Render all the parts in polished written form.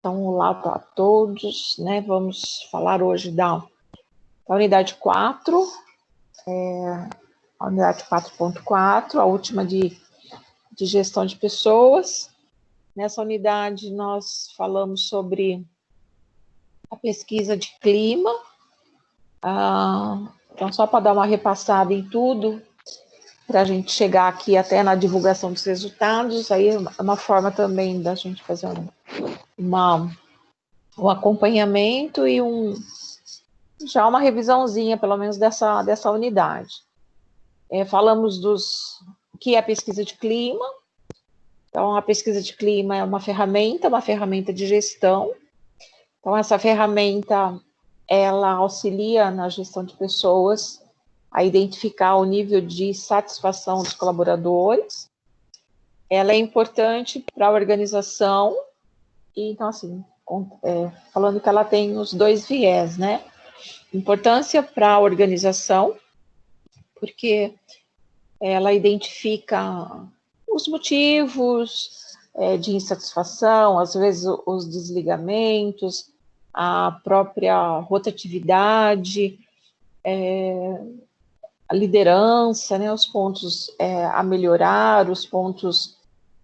Então, olá para todos, né? Vamos falar hoje da unidade 4, a unidade 4.4, a última de gestão de pessoas. Nessa unidade, nós falamos sobre a pesquisa de clima. Então, só para dar uma repassada em tudo, para a gente chegar aqui até na divulgação dos resultados, aí é uma forma também da gente fazer um acompanhamento e já uma revisãozinha, pelo menos, dessa unidade. Falamos o que é a pesquisa de clima. Então, a pesquisa de clima é uma ferramenta de gestão. Então, essa ferramenta, ela auxilia na gestão de pessoas a identificar o nível de satisfação dos colaboradores. Ela é importante para a organização. E, então, assim, falando que ela tem os dois viés, né? Importância para a organização, porque ela identifica os motivos de insatisfação, às vezes os desligamentos, a própria rotatividade, a liderança, né, os pontos a melhorar, os pontos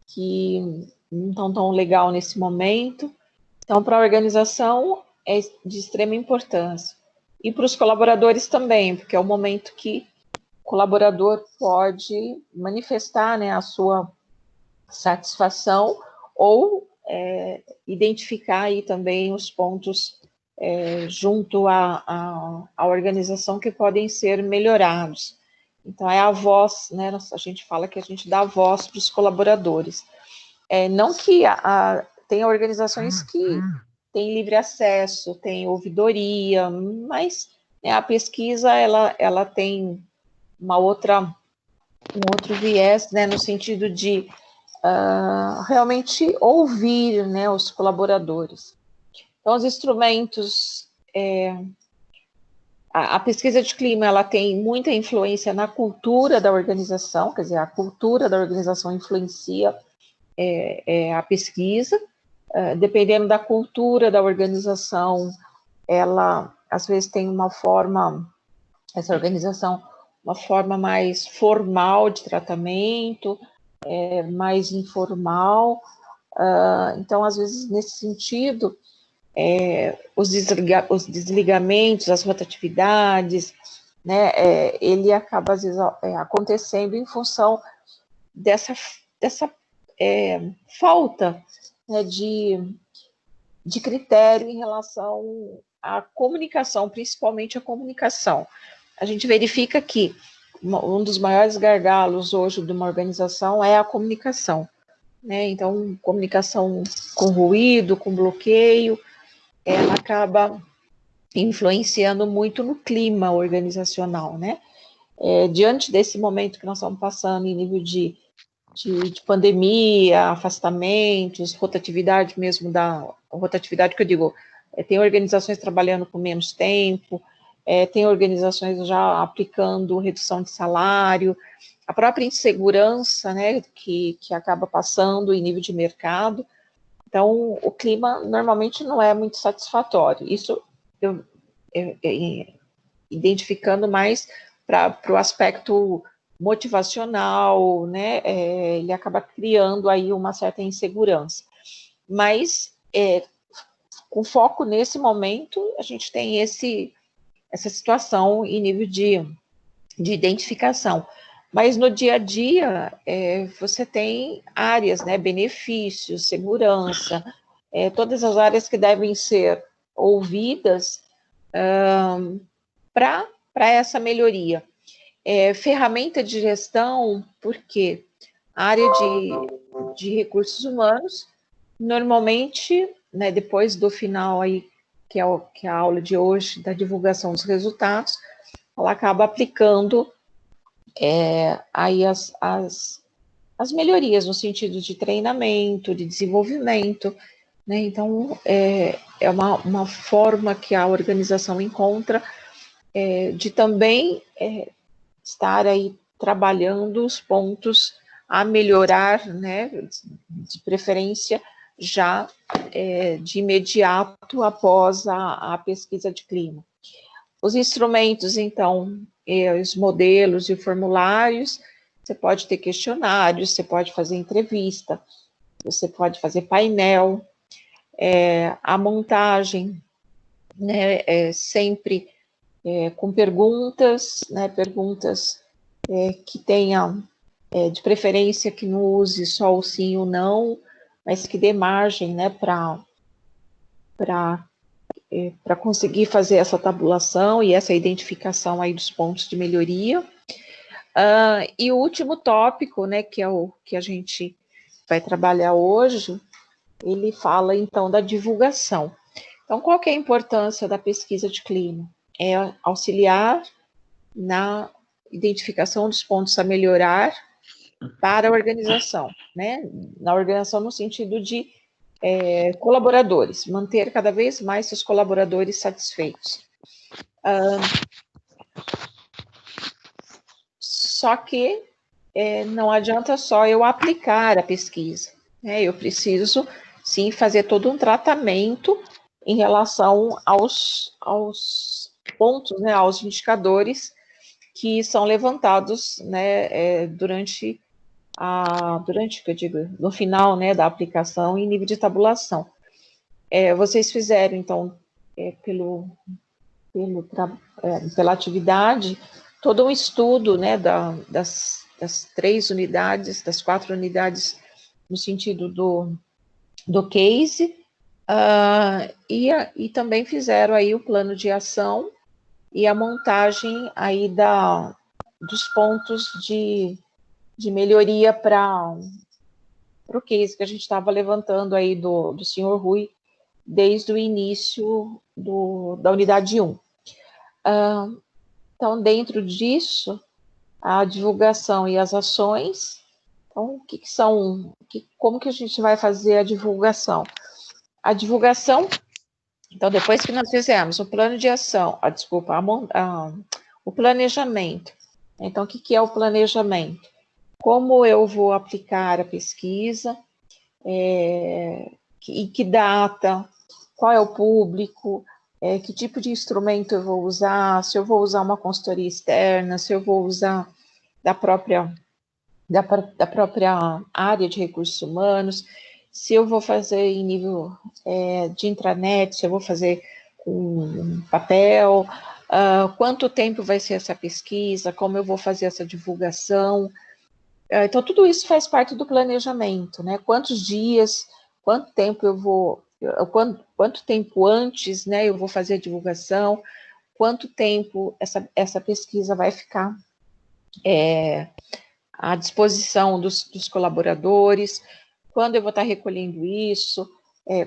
que não estão tão legal nesse momento. Então, para a organização é de extrema importância. E para os colaboradores também, porque é o momento que o colaborador pode manifestar, né, a sua satisfação ou identificar aí também os pontos junto à organização que podem ser melhorados. Então, é a voz, né, a gente fala que a gente dá voz para os colaboradores. Não que tem organizações que têm livre acesso, tem ouvidoria, mas a pesquisa, ela tem um outro viés, né, no sentido de realmente ouvir, né, os colaboradores. Então, os instrumentos, a pesquisa de clima, ela tem muita influência na cultura da organização, quer dizer, a cultura da organização influencia a pesquisa. Dependendo da cultura da organização, ela, às vezes, tem essa organização, uma forma mais formal de tratamento, mais informal. Então, às vezes, nesse sentido, os desligamentos, as rotatividades, né, ele acaba, às vezes, acontecendo em função dessa falta, né, de critério em relação à comunicação, principalmente a comunicação. A gente verifica que um dos maiores gargalos hoje de uma organização é a comunicação, né? Então, comunicação com ruído, com bloqueio, ela acaba influenciando muito no clima organizacional, né? Diante desse momento que nós estamos passando em nível de pandemia, afastamentos, rotatividade mesmo rotatividade que eu digo, tem organizações trabalhando com menos tempo, tem organizações já aplicando redução de salário, a própria insegurança, né, que acaba passando em nível de mercado. Então, o clima normalmente não é muito satisfatório. Isso eu identificando mais para o aspecto motivacional, né, ele acaba criando aí uma certa insegurança. Mas, com foco nesse momento, a gente tem essa situação em nível de identificação. Mas no dia a dia, você tem áreas, né, benefícios, segurança, todas as áreas que devem ser ouvidas para essa melhoria. Ferramenta de gestão, porque a área de recursos humanos, normalmente, né, depois do final aí, que é a aula de hoje, da divulgação dos resultados, ela acaba aplicando aí as melhorias no sentido de treinamento, de desenvolvimento, né? Então, é uma forma que a organização encontra de também estar aí trabalhando os pontos a melhorar, né, de preferência já de imediato após a pesquisa de clima. Os instrumentos, então, os modelos e formulários, você pode ter questionários, você pode fazer entrevista, você pode fazer painel, a montagem, né, sempre com perguntas, né, perguntas que tenham, de preferência, que não use só o sim ou não, mas que dê margem, né, para conseguir fazer essa tabulação e essa identificação aí dos pontos de melhoria. E o último tópico, né, que é o que a gente vai trabalhar hoje, ele fala, então, da divulgação. Então, qual que é a importância da pesquisa de clima? É auxiliar na identificação dos pontos a melhorar para a organização, né? Na organização no sentido de colaboradores, manter cada vez mais seus colaboradores satisfeitos. Só que não adianta só eu aplicar a pesquisa, né? Eu preciso, sim, fazer todo um tratamento em relação aos pontos, né, aos indicadores que são levantados, né, durante que eu digo, no final, né, da aplicação em nível de tabulação. Vocês fizeram, então, pela atividade, todo um estudo, né, das 3 unidades, das 4 unidades, no sentido do case, e também fizeram aí o plano de ação e a montagem aí dos pontos de melhoria para o case que a gente estava levantando aí do senhor Rui, desde o início da unidade 1. Então, dentro disso, a divulgação e as ações. Então, como que a gente vai fazer a divulgação? A divulgação, então, depois que nós fizemos o plano de ação, o planejamento. Então, o que é o planejamento? Como eu vou aplicar a pesquisa, em que data, qual é o público, que tipo de instrumento eu vou usar, se eu vou usar uma consultoria externa, se eu vou usar da própria área de recursos humanos, se eu vou fazer em nível de intranet, se eu vou fazer com papel, quanto tempo vai ser essa pesquisa, como eu vou fazer essa divulgação. Então, tudo isso faz parte do planejamento, né? Quantos dias, quanto tempo quanto tempo antes, né, eu vou fazer a divulgação, quanto tempo essa pesquisa vai ficar à disposição dos colaboradores, quando eu vou estar recolhendo isso,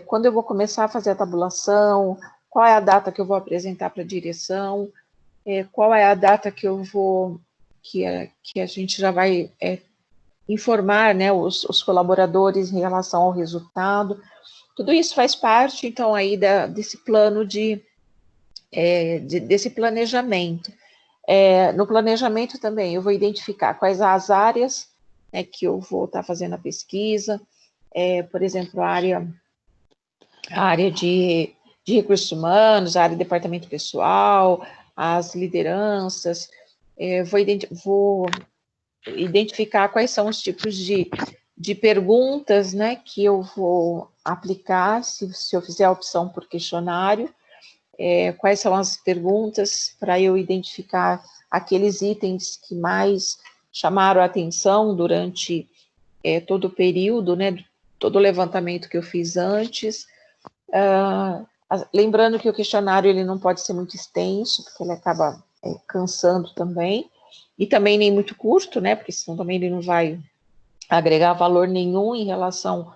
quando eu vou começar a fazer a tabulação, qual é a data que eu vou apresentar para a direção, qual é a data que que a gente já vai informar, né, os colaboradores em relação ao resultado. Tudo isso faz parte, então, aí desse plano desse planejamento. No planejamento também, eu vou identificar quais as áreas, né, que eu vou estar fazendo a pesquisa, por exemplo, a área de recursos humanos, a área de departamento pessoal, as lideranças, vou identificar quais são os tipos de perguntas, né, que eu vou aplicar, se eu fizer a opção por questionário, quais são as perguntas para eu identificar aqueles itens que mais chamaram a atenção durante todo o período, né, todo o levantamento que eu fiz antes. Lembrando que o questionário ele não pode ser muito extenso, porque ele acaba cansando também, e também nem muito curto, né, porque senão também ele não vai agregar valor nenhum em relação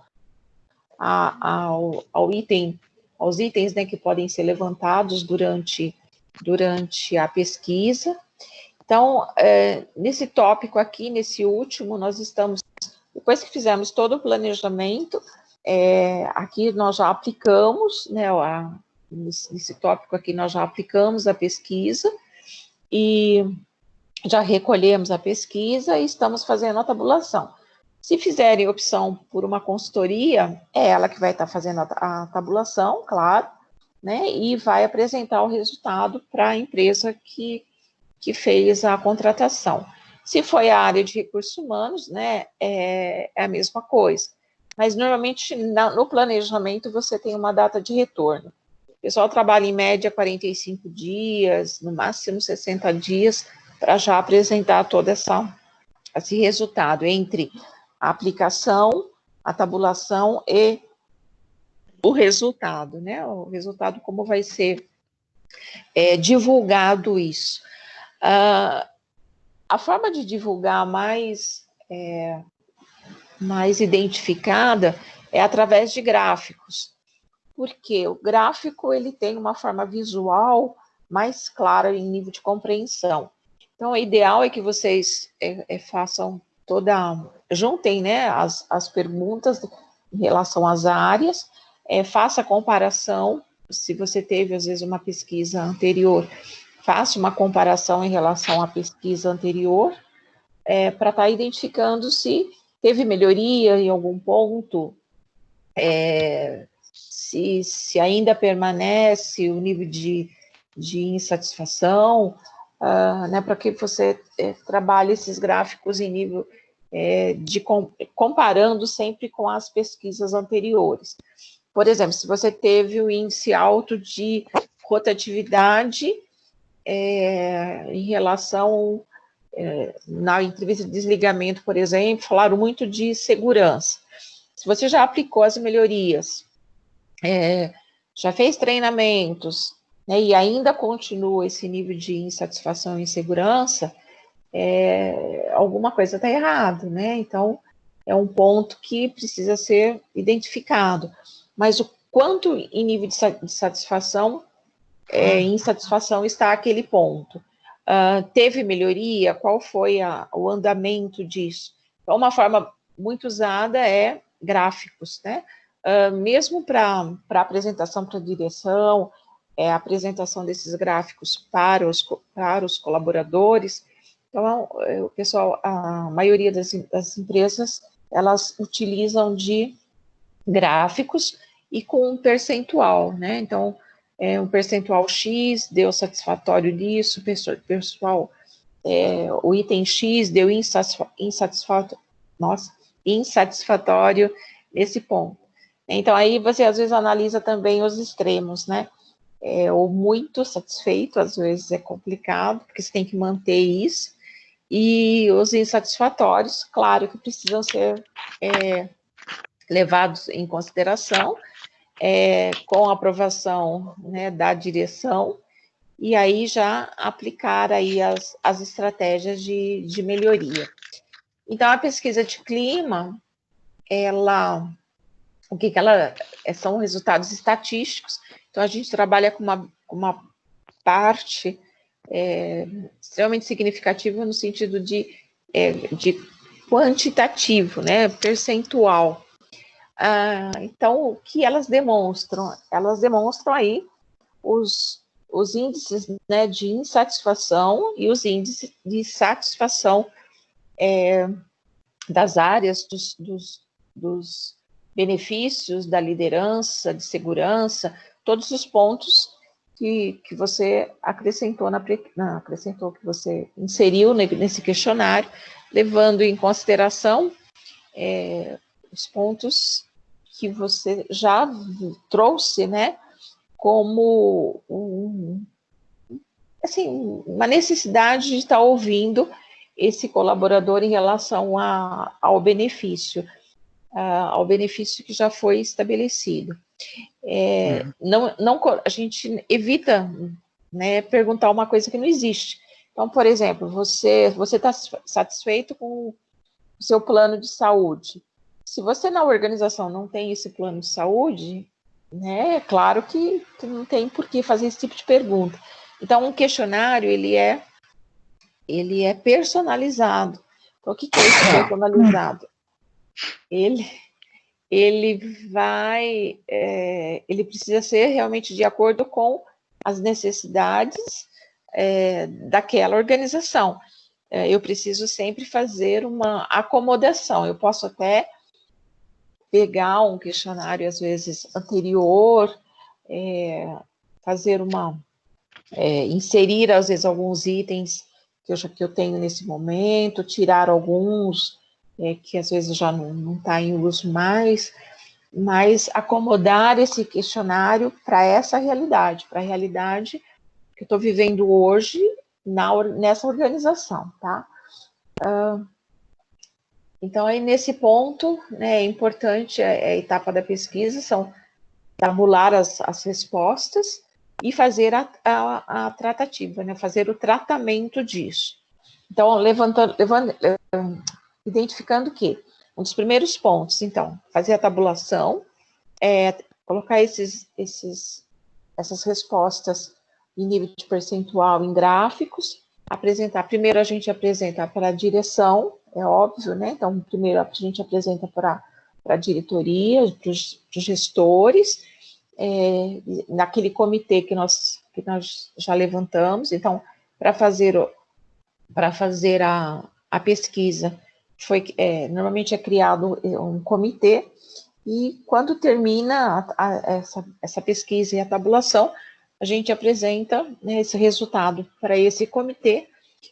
aos itens, né, que podem ser levantados durante a pesquisa. Então, nesse tópico aqui, nesse último, nós estamos, depois que fizemos todo o planejamento, aqui nós já aplicamos, né, nesse tópico aqui nós já aplicamos a pesquisa e já recolhemos a pesquisa e estamos fazendo a tabulação. Se fizerem opção por uma consultoria, é ela que vai estar fazendo a tabulação, claro, né, e vai apresentar o resultado para a empresa que fez a contratação. Se foi a área de recursos humanos, né, é a mesma coisa. Mas, normalmente, no planejamento, você tem uma data de retorno. O pessoal trabalha, em média, 45 dias, no máximo 60 dias, para já apresentar todo esse resultado entre a aplicação, a tabulação e o resultado, né? O resultado, como vai ser divulgado isso. A forma de divulgar mais identificada é através de gráficos, porque o gráfico ele tem uma forma visual mais clara em nível de compreensão. Então, o ideal é que vocês façam juntem, né, as perguntas em relação às áreas, faça a comparação, se você teve, às vezes, uma pesquisa anterior, faça uma comparação em relação à pesquisa anterior, para estar identificando se teve melhoria em algum ponto, se ainda permanece o nível de insatisfação, né, para que você trabalhe esses gráficos em nível comparando sempre com as pesquisas anteriores. Por exemplo, se você teve o índice alto de rotatividade em relação, na entrevista de desligamento, por exemplo, falaram muito de segurança. Se você já aplicou as melhorias, já fez treinamentos, né, e ainda continua esse nível de insatisfação e insegurança, alguma coisa está errada, né? Então, é um ponto que precisa ser identificado. Mas o quanto em nível de satisfação, insatisfação está aquele ponto? Teve melhoria? Qual foi o andamento disso? Então, uma forma muito usada é gráficos, né? Mesmo para apresentação para a direção, apresentação desses gráficos para os colaboradores. Então, o pessoal, a maioria das empresas, elas utilizam de gráficos e com um percentual, né? Então, um percentual X deu satisfatório disso, pessoal, o item X deu insatisfatório nesse ponto. Então, aí você às vezes analisa também os extremos, né? Ou muito satisfeito, às vezes é complicado, porque você tem que manter isso, e os insatisfatórios, claro que precisam ser levados em consideração, com a aprovação, né, da direção, e aí já aplicar aí as estratégias de melhoria. Então, a pesquisa de clima, são resultados estatísticos. Então, a gente trabalha com uma parte extremamente significativa no sentido de quantitativo, né, percentual. Então, o que elas demonstram? Elas demonstram aí os índices, né, de insatisfação e os índices de satisfação das áreas, dos benefícios da liderança, de segurança, todos os pontos que você acrescentou, que você inseriu nesse questionário, levando em consideração os pontos que você já trouxe, né, como uma necessidade de estar ouvindo esse colaborador em relação ao benefício que já foi estabelecido. A gente evita, né, perguntar uma coisa que não existe. Então, por exemplo, você está satisfeito com o seu plano de saúde? Se você na organização não tem esse plano de saúde, né, é claro que não tem por que fazer esse tipo de pergunta. Então, um questionário, ele é personalizado. Então, o que é esse personalizado? Ele precisa ser realmente de acordo com as necessidades daquela organização. eu preciso sempre fazer uma acomodação. Eu posso até pegar um questionário, às vezes, anterior, fazer inserir, às vezes, alguns itens que eu tenho nesse momento, tirar alguns que, às vezes, já não está em uso mais, mas acomodar esse questionário para essa realidade, para a realidade que eu estou vivendo hoje nessa organização, tá? Então, aí nesse ponto, né, é importante a etapa da pesquisa, são tabular as respostas e fazer a tratativa, né, fazer o tratamento disso. Então, identificando o quê? Um dos primeiros pontos, então, fazer a tabulação, colocar essas respostas em nível de percentual em gráficos, apresentar. Primeiro a gente apresenta para a direção, é óbvio, né? Então, primeiro a gente apresenta para a diretoria, para os gestores, naquele comitê que nós já levantamos. Então, para fazer a pesquisa, normalmente é criado um comitê, e quando termina essa pesquisa e a tabulação, a gente apresenta, né, esse resultado para esse comitê,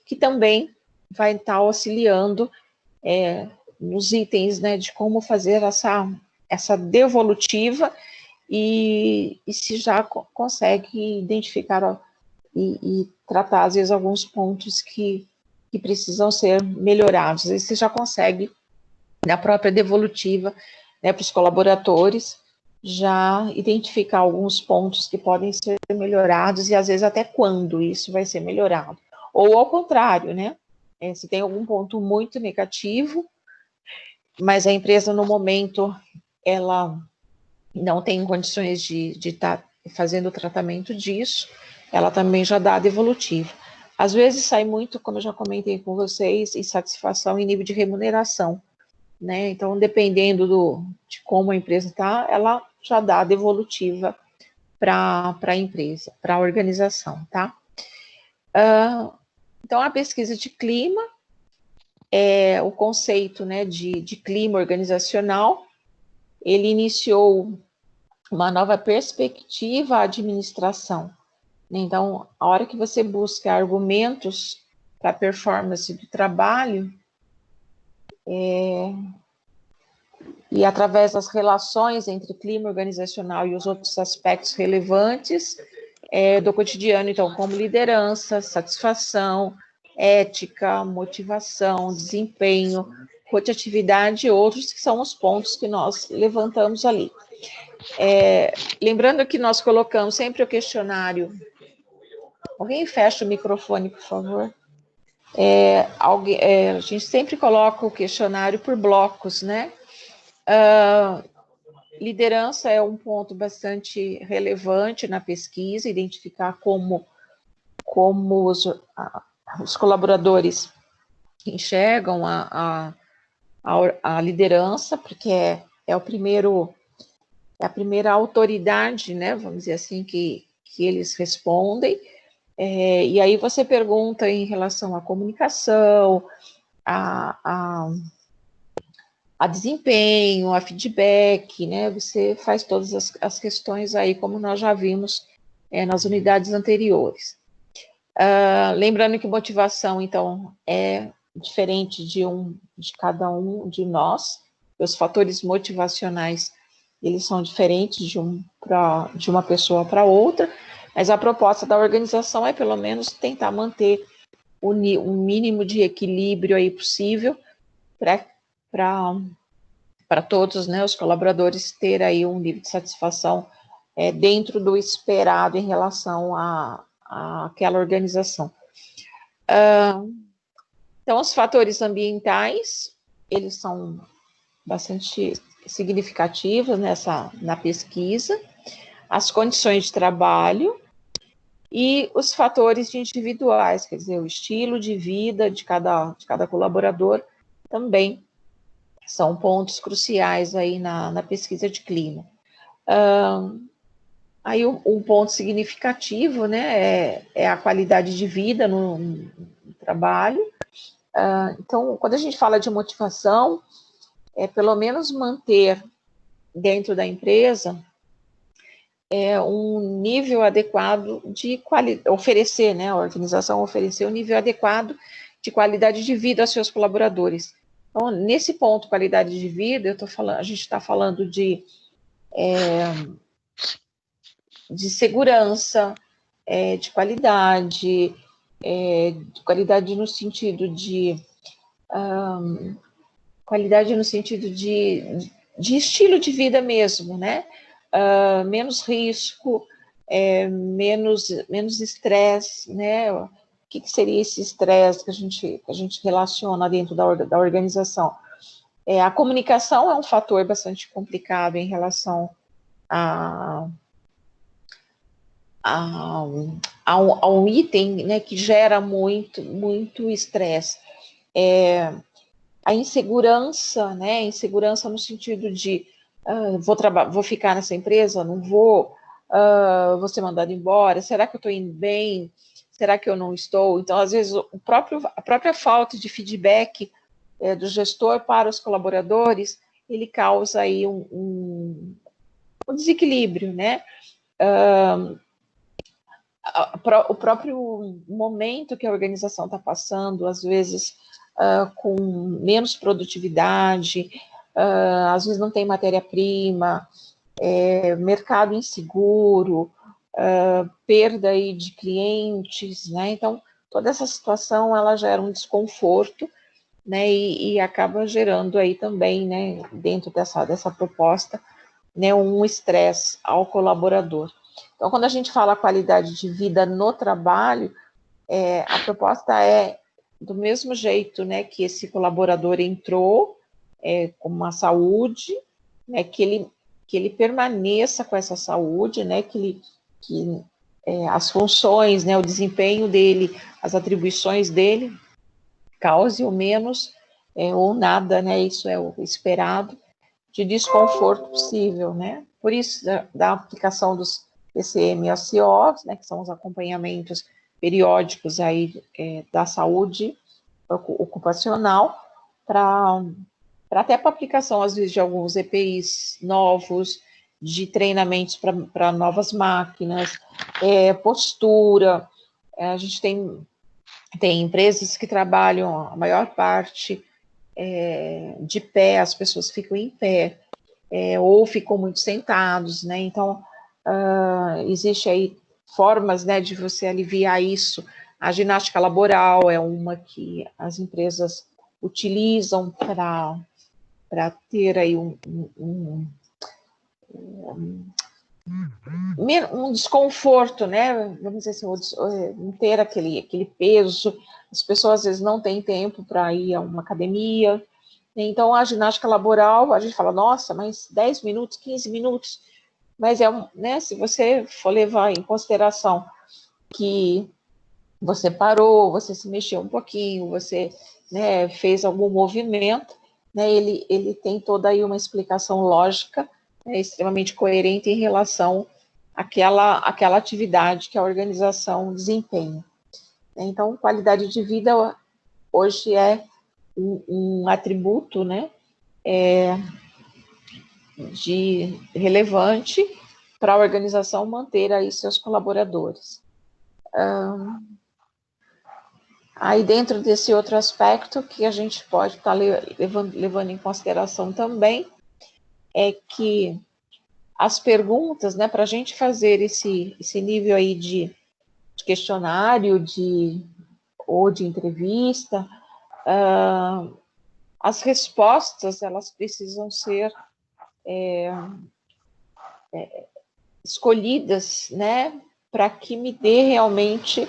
que também vai estar auxiliando nos itens, né, de como fazer essa devolutiva e se já consegue identificar e tratar, às vezes, alguns pontos que precisam ser melhorados. Às vezes você já consegue, na própria devolutiva, né, para os colaboradores, já identificar alguns pontos que podem ser melhorados e, às vezes, até quando isso vai ser melhorado. Ou, ao contrário, né? Se tem algum ponto muito negativo, mas a empresa, no momento, ela não tem condições de estar fazendo o tratamento disso, ela também já dá a devolutiva. Às vezes sai muito, como eu já comentei com vocês, insatisfação em nível de remuneração, né? Então, dependendo de como a empresa está, ela já dá a devolutiva para a empresa, para a organização, tá? Então, a pesquisa de clima o conceito, né, de clima organizacional. Ele iniciou uma nova perspectiva à administração. Então, a hora que você busca argumentos para a performance do trabalho, e através das relações entre clima organizacional e os outros aspectos relevantes do cotidiano, então, como liderança, satisfação, ética, motivação, desempenho, rotatividade e outros, que são os pontos que nós levantamos ali. Lembrando que nós colocamos sempre o questionário. Alguém fecha o microfone, por favor? A gente sempre coloca o questionário por blocos, né? Liderança é um ponto bastante relevante na pesquisa, identificar como os colaboradores enxergam a liderança, porque é a primeira autoridade, né, vamos dizer assim, que eles respondem. E aí você pergunta em relação à comunicação, a desempenho, a feedback, né? Você faz todas as questões aí, como nós já vimos nas unidades anteriores. Lembrando que motivação, então, é diferente de cada um de nós. Os fatores motivacionais, eles são diferentes de uma pessoa para outra, mas a proposta da organização é, pelo menos, tentar manter um mínimo de equilíbrio aí possível para todos, né, os colaboradores ter aí um nível de satisfação dentro do esperado em relação àquela organização. Então, os fatores ambientais, eles são bastante significativos na pesquisa, as condições de trabalho e os fatores individuais, quer dizer, o estilo de vida de cada colaborador também são pontos cruciais aí na pesquisa de clima. Aí um ponto significativo, né, é a qualidade de vida no trabalho, Então, quando a gente fala de motivação, é pelo menos manter dentro da empresa um nível adequado de qualidade, oferecer, né, a organização oferecer um nível adequado de qualidade de vida aos seus colaboradores. Então, nesse ponto, qualidade de vida, a gente está falando de segurança, de qualidade no sentido de qualidade no sentido de estilo de vida mesmo, né? Menos risco, menos estresse, né? O que seria esse estresse que a gente relaciona dentro da organização? A comunicação é um fator bastante complicado em relação a um item, né, que gera muito estresse. A insegurança, né? Insegurança no sentido de vou ficar nessa empresa, não vou, vou ser mandado embora, será que eu estou indo bem? Será que eu não estou? Então, às vezes, a própria falta de feedback do gestor para os colaboradores, ele causa aí um desequilíbrio, né? O próprio momento que a organização está passando, às vezes com menos produtividade, às vezes não tem matéria-prima, mercado inseguro, perda aí de clientes, né? Então, toda essa situação, ela gera um desconforto, né? E acaba gerando aí também, né, dentro dessa proposta, né, um estresse ao colaborador. Então, quando a gente fala qualidade de vida no trabalho, a proposta é do mesmo jeito, né, que esse colaborador entrou com uma saúde, né, que ele permaneça com essa saúde, né, que as funções, né, o desempenho dele, as atribuições dele, cause o menos ou nada, né, isso é o esperado, de desconforto possível, né. Por isso, da aplicação dos PCM-OCOs, né, que são os acompanhamentos periódicos aí da saúde ocupacional, até para aplicação, às vezes, de alguns EPIs novos, de treinamentos para novas máquinas, postura. A gente tem empresas que trabalham a maior parte de pé, as pessoas ficam em pé, ou ficam muito sentados, né? Então, existe aí formas, né, de você aliviar isso. A ginástica laboral é uma que as empresas utilizam para ter aí um desconforto, né? Vamos dizer assim, não ter aquele peso. As pessoas às vezes não têm tempo para ir a uma academia. Então, a ginástica laboral, a gente fala, nossa, mas 10 minutos, 15 minutos. Mas né, se você for levar em consideração que você parou, você se mexeu um pouquinho, você, né, fez algum movimento, né, ele tem toda aí uma explicação lógica, né, extremamente coerente em relação àquela atividade que a organização desempenha. Então, qualidade de vida hoje é um atributo, né, de relevante para a organização manter aí seus colaboradores. Aí dentro desse outro aspecto que a gente pode estar levando em consideração também é que as perguntas, né, para a gente fazer esse nível aí de questionário ou de entrevista, as respostas elas precisam ser escolhidas, né, para que me dê realmente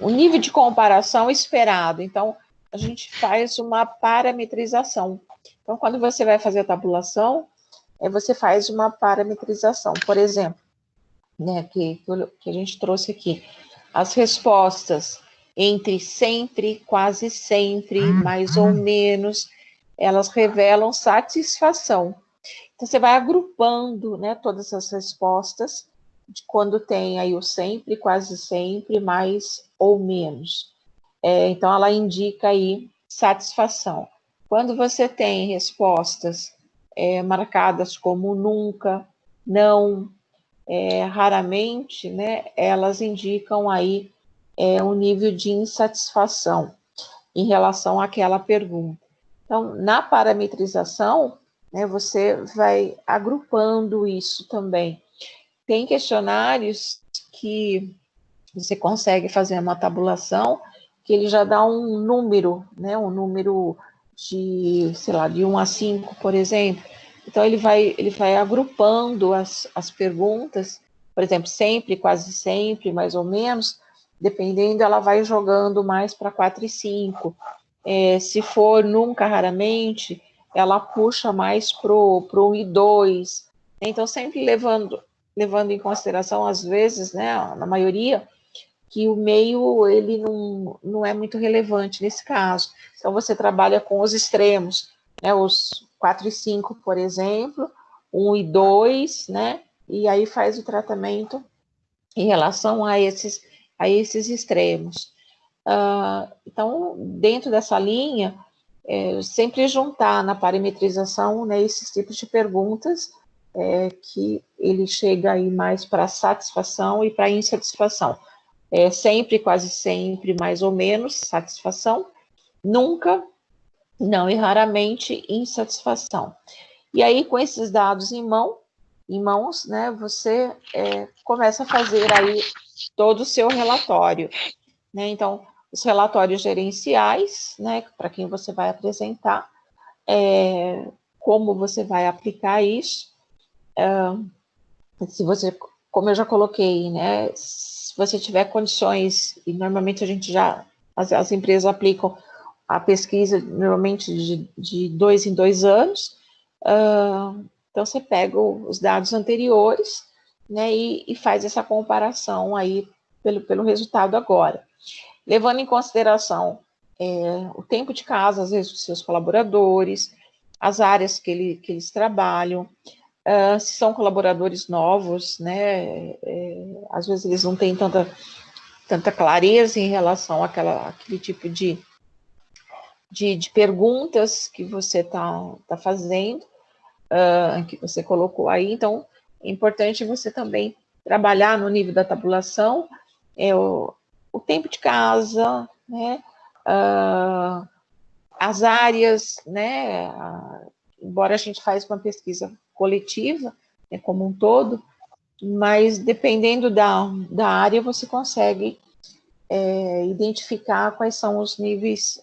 o nível de comparação esperado. Então, a gente faz uma parametrização. Então, quando você vai fazer a tabulação, você faz uma parametrização. Por exemplo, né, que a gente trouxe aqui, as respostas entre sempre, quase sempre, mais ou menos, elas revelam satisfação. Então, você vai agrupando, né, todas as respostas de quando tem aí o sempre, quase sempre, mais ou menos. Então, ela indica aí satisfação. Quando você tem respostas marcadas como nunca, não, raramente, né, elas indicam aí um nível de insatisfação em relação àquela pergunta. Então, na parametrização, né, você vai agrupando isso também. Tem questionários que você consegue fazer uma tabulação que ele já dá um número, né, um número de, sei lá, de 1 a 5, por exemplo. Então, ele vai agrupando as perguntas, por exemplo, sempre, quase sempre, mais ou menos, dependendo, ela vai jogando mais para 4 e 5. Se for nunca, raramente, ela puxa mais pro 1 e 2. Então, sempre levando em consideração, às vezes, né, na maioria, que o meio ele não é muito relevante nesse caso. Então, você trabalha com os extremos, né, os 4 e 5, por exemplo, 1 e 2, né, e aí faz o tratamento em relação a esses extremos. Então, dentro dessa linha, sempre juntar na parametrização, né, esses tipos de perguntas que ele chega aí mais para satisfação e para insatisfação. Sempre, quase sempre, mais ou menos, satisfação, nunca, não e raramente insatisfação. E aí, com esses dados em mãos, né, você começa a fazer aí todo o seu relatório, né? Então, os relatórios gerenciais, né, para quem você vai apresentar, como você vai aplicar isso, se você, como eu já coloquei, né, se você tiver condições, e normalmente a gente já, as empresas aplicam a pesquisa normalmente de 2 em 2 anos, então você pega os dados anteriores, né, e faz essa comparação aí pelo resultado agora. Levando em consideração o tempo de casa, às vezes, dos seus colaboradores, as áreas que eles trabalham, se são colaboradores novos, né, às vezes eles não têm tanta clareza em relação àquele tipo de perguntas que você tá fazendo, que você colocou aí. Então, é importante você também trabalhar no nível da tabulação, o tempo de casa, né, as áreas, né, embora a gente faça uma pesquisa coletiva, né, como um todo, mas dependendo da área, você consegue identificar quais são os níveis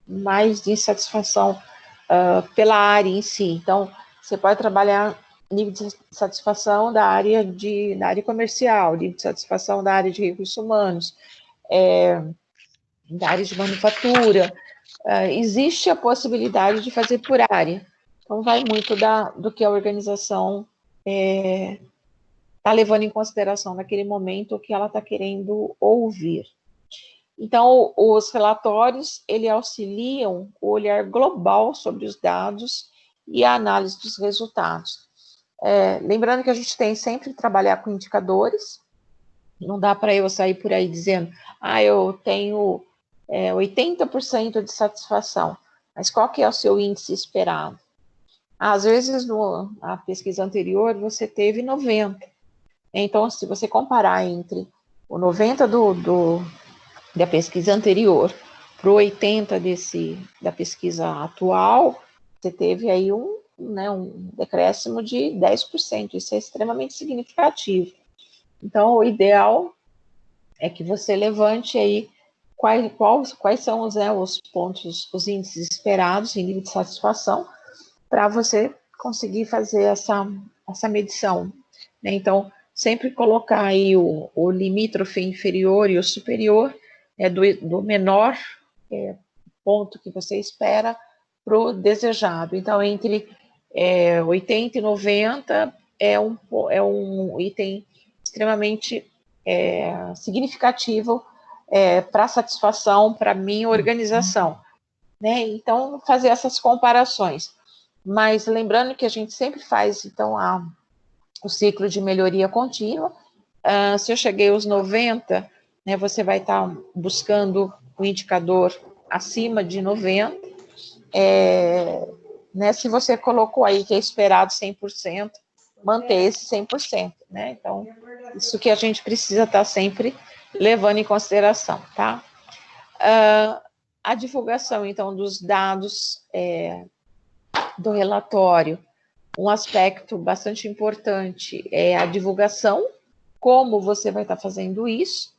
mais de insatisfação pela área em si. Então, você pode trabalhar nível de satisfação da área comercial, nível de satisfação da área de recursos humanos, da área de manufatura. Existe a possibilidade de fazer por área. Então, vai muito do que a organização está levando em consideração naquele momento o que ela está querendo ouvir. Então, os relatórios, ele auxiliam o olhar global sobre os dados e a análise dos resultados. Lembrando que a gente tem sempre que trabalhar com indicadores, não dá para eu sair por aí dizendo, eu tenho 80% de satisfação, mas qual que é o seu índice esperado? Às vezes, na pesquisa anterior, você teve 90%. Então, se você comparar entre o 90 da pesquisa anterior para o 80 da pesquisa atual, você teve aí um decréscimo de 10%. Isso é extremamente significativo. Então, o ideal é que você levante aí quais são os pontos, os índices esperados em nível de satisfação, para você conseguir fazer essa medição, né? Então, sempre colocar aí o limítrofe inferior e o superior, do menor ponto que você espera para o desejado. Então, entre 80 e 90 é um item extremamente significativo para a satisfação, para a minha organização, né? Então, fazer essas comparações. Mas lembrando que a gente sempre faz, então, o ciclo de melhoria contínua, Se eu cheguei aos 90, né, você vai estar buscando o indicador acima de 90. Né, se você colocou aí que é esperado 100%, manter esse 100%, né? Então, isso que a gente precisa estar sempre levando em consideração, tá? A divulgação, então, dos dados do relatório, um aspecto bastante importante é a divulgação, como você vai estar fazendo isso.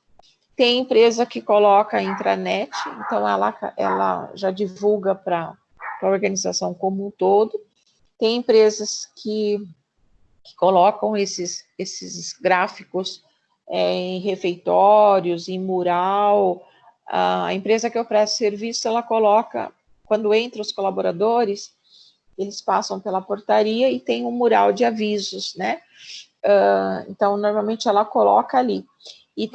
Tem empresa que coloca a intranet, então ela já divulga para a organização como um todo. Tem empresas que colocam esses gráficos em refeitórios, em mural. A empresa que eu presto serviço, ela coloca, quando entra os colaboradores, eles passam pela portaria e tem um mural de avisos, né? Então, normalmente ela coloca ali. E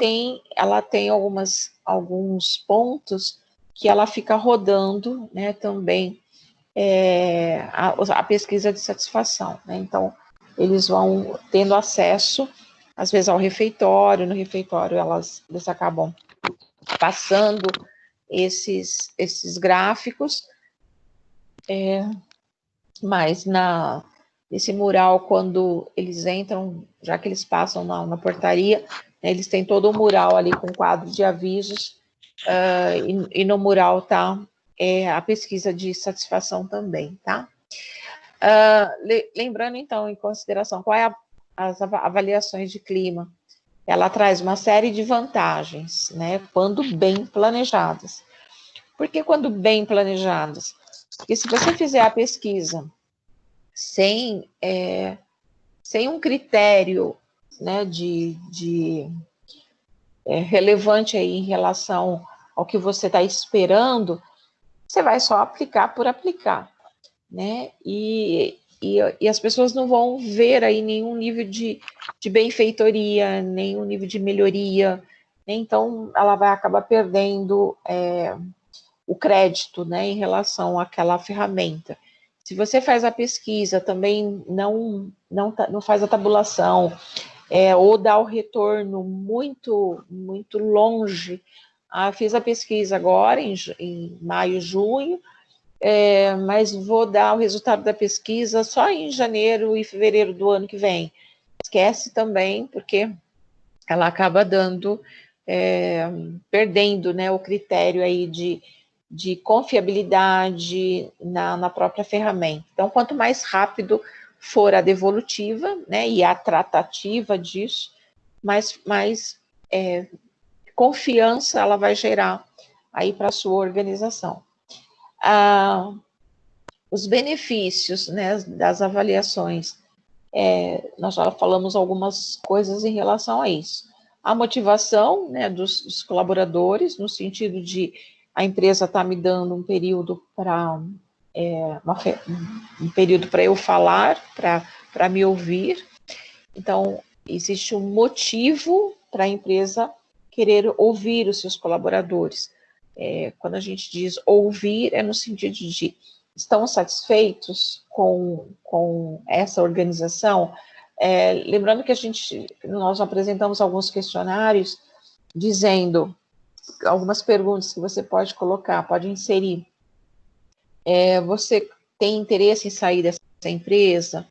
ela tem alguns pontos que ela fica rodando, né, também, a pesquisa de satisfação, né? Então, eles vão tendo acesso, às vezes, ao refeitório. No refeitório, eles acabam passando esses gráficos, mas nesse mural, quando eles entram, já que eles passam na portaria, né, eles têm todo o mural ali com quadro de avisos, e no mural está a pesquisa de satisfação também, tá? Lembrando, então, em consideração, qual as avaliações de clima? Ela traz uma série de vantagens, né, quando bem planejadas. Por que quando bem planejadas? Porque se você fizer a pesquisa sem um critério, né, relevante aí em relação ao que você está esperando, você vai só aplicar por aplicar, né? E as pessoas não vão ver aí nenhum nível de benfeitoria, nenhum nível de melhoria, né? Então ela vai acabar perdendo o crédito, né, em relação àquela ferramenta. Se você faz a pesquisa, também não faz a tabulação, ou dá o retorno muito, muito longe. Fiz a pesquisa agora, em maio, junho, mas vou dar o resultado da pesquisa só em janeiro e fevereiro do ano que vem. Esquece também, porque ela acaba perdendo, né, o critério aí de confiabilidade na própria ferramenta. Então, quanto mais rápido for a devolutiva, né, e a tratativa disso, mais confiança ela vai gerar aí para a sua organização. Os benefícios, né, das avaliações, nós já falamos algumas coisas em relação a isso. A motivação, né, dos colaboradores, no sentido de a empresa está me dando um período para eu falar, para me ouvir. Então, existe um motivo para a empresa querer ouvir os seus colaboradores. Quando a gente diz ouvir, é no sentido de estão satisfeitos com essa organização? Lembrando que nós apresentamos alguns questionários dizendo algumas perguntas que você pode colocar, pode inserir. Você tem interesse em sair dessa empresa?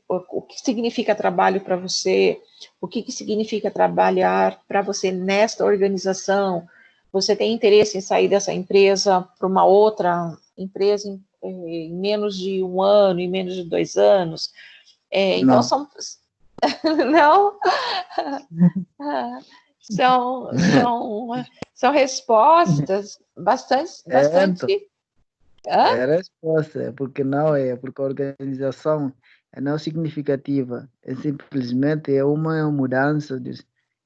O que significa trabalho para você? O que significa trabalhar para você nesta organização? Você tem interesse em sair dessa empresa para uma outra empresa em menos de 1 ano, em menos de 2 anos? Então, não? São respostas bastante... É a resposta, porque não é, porque a organização é não significativa, é simplesmente uma mudança dos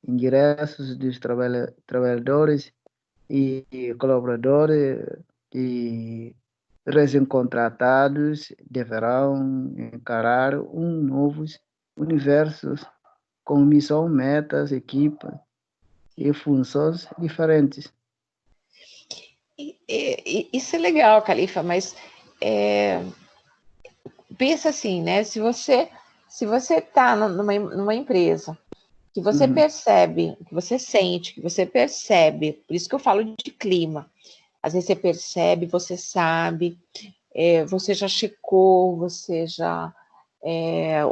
ingressos dos trabalhadores e colaboradores e recém-contratados deverão encarar novos universos com missão, metas, equipa e funções diferentes. Isso é legal, Califa, mas pensa assim, né? Se você está numa empresa que você percebe, que você sente, que você percebe, por isso que eu falo de clima. Às vezes você percebe, você sabe, você já checou, você já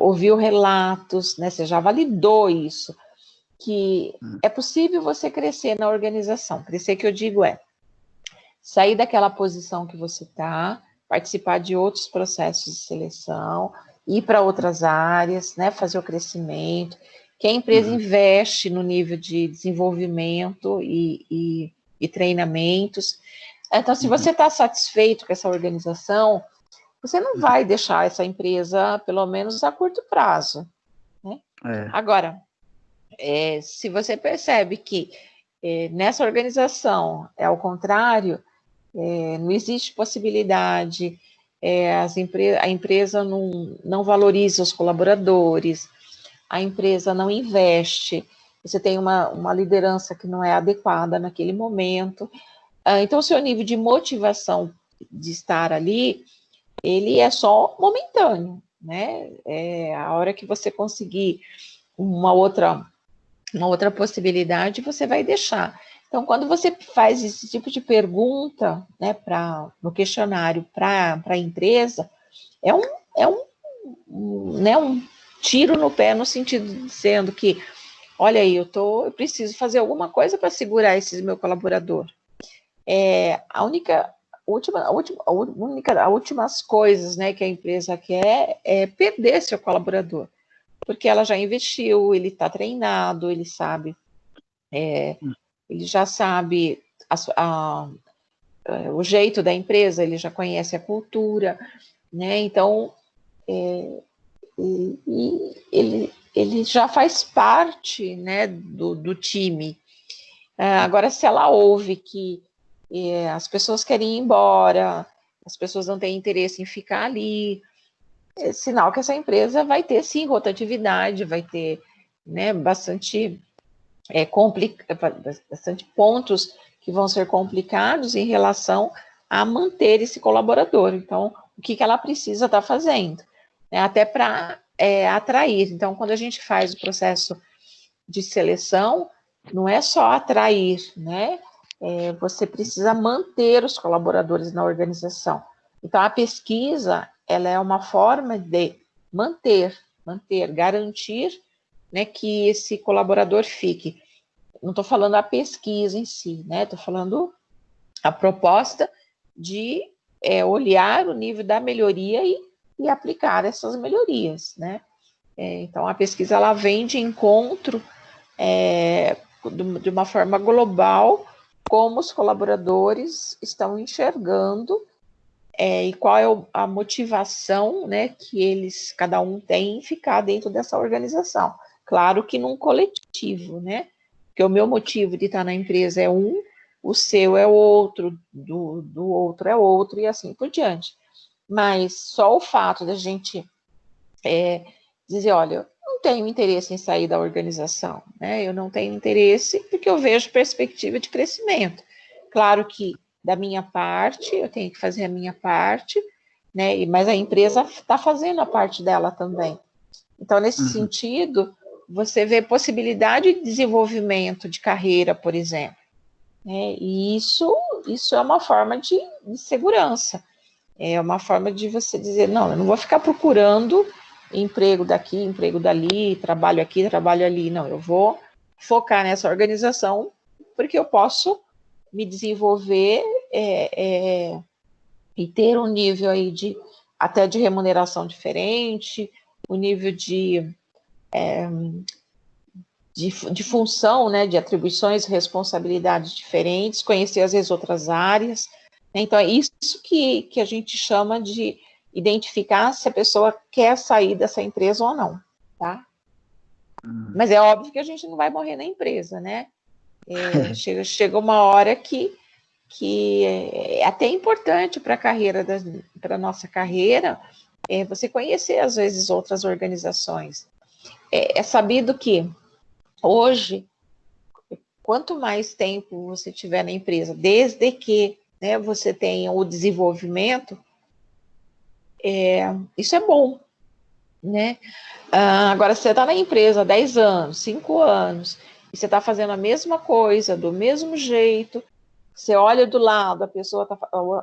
ouviu relatos, né? Você já validou isso, que é possível você crescer na organização. Crescer, que eu digo, sair daquela posição que você está, participar de outros processos de seleção, ir para outras áreas, né? Fazer o crescimento, que a empresa investe no nível de desenvolvimento e treinamentos. Então, se você está satisfeito com essa organização, você não vai deixar essa empresa, pelo menos a curto prazo, né? Agora, se você percebe que nessa organização é ao contrário, não existe possibilidade, a empresa não valoriza os colaboradores, a empresa não investe, você tem uma liderança que não é adequada naquele momento. Então, o seu nível de motivação de estar ali, ele é só momentâneo, né? A hora que você conseguir uma outra possibilidade, você vai deixar. Então, quando você faz esse tipo de pergunta, né, no questionário para a empresa, é um tiro no pé, no sentido de dizendo que, olha aí, eu preciso fazer alguma coisa para segurar esse meu colaborador. Últimas coisas, né, que a empresa quer é perder seu colaborador, porque ela já investiu, ele está treinado, ele sabe, ele já sabe o jeito da empresa, ele já conhece a cultura, né? Então, ele já faz parte, né, do time. Agora, se ela ouve que as pessoas querem ir embora, as pessoas não têm interesse em ficar ali, é sinal que essa empresa vai ter, sim, rotatividade, vai ter, né, bastante pontos que vão ser complicados em relação a manter esse colaborador. Então, o que ela precisa estar fazendo? Até para atrair. Então, quando a gente faz o processo de seleção, não é só atrair, né? Você precisa manter os colaboradores na organização. Então, a pesquisa, ela é uma forma de manter, garantir, né, que esse colaborador fique. Não estou falando a pesquisa em si, né? Estou falando a proposta de olhar o nível da melhoria e aplicar essas melhorias, né? Então, a pesquisa, ela vem de encontro de uma forma global como os colaboradores estão enxergando e qual é a motivação, né, que cada um tem em ficar dentro dessa organização. Claro que num coletivo, né? Porque o meu motivo de estar na empresa é o seu é outro, do outro é outro, e assim por diante. Mas só o fato da gente dizer, olha, eu não tenho interesse em sair da organização, né? Eu não tenho interesse porque eu vejo perspectiva de crescimento. Claro que da minha parte, eu tenho que fazer a minha parte, né? Mas a empresa está fazendo a parte dela também. Então, nesse sentido, você vê possibilidade de desenvolvimento de carreira, por exemplo, né? E isso é uma forma de segurança. É uma forma de você dizer, não, eu não vou ficar procurando emprego daqui, emprego dali, trabalho aqui, trabalho ali. Não, eu vou focar nessa organização porque eu posso me desenvolver e ter um nível aí até de remuneração diferente, o nível de função, né, de atribuições e responsabilidades diferentes, conhecer às vezes outras áreas. Então, é isso que a gente chama de identificar se a pessoa quer sair dessa empresa ou não, tá? Mas é óbvio que a gente não vai morrer na empresa, né? Chega uma hora que é até importante para a nossa carreira, você conhecer, às vezes, outras organizações. É sabido que, hoje, quanto mais tempo você tiver na empresa, desde que, né, você tenha o desenvolvimento, isso é bom. né? Agora, você está na empresa há 10 anos, 5 anos, e você está fazendo a mesma coisa, do mesmo jeito, você olha do lado, a pessoa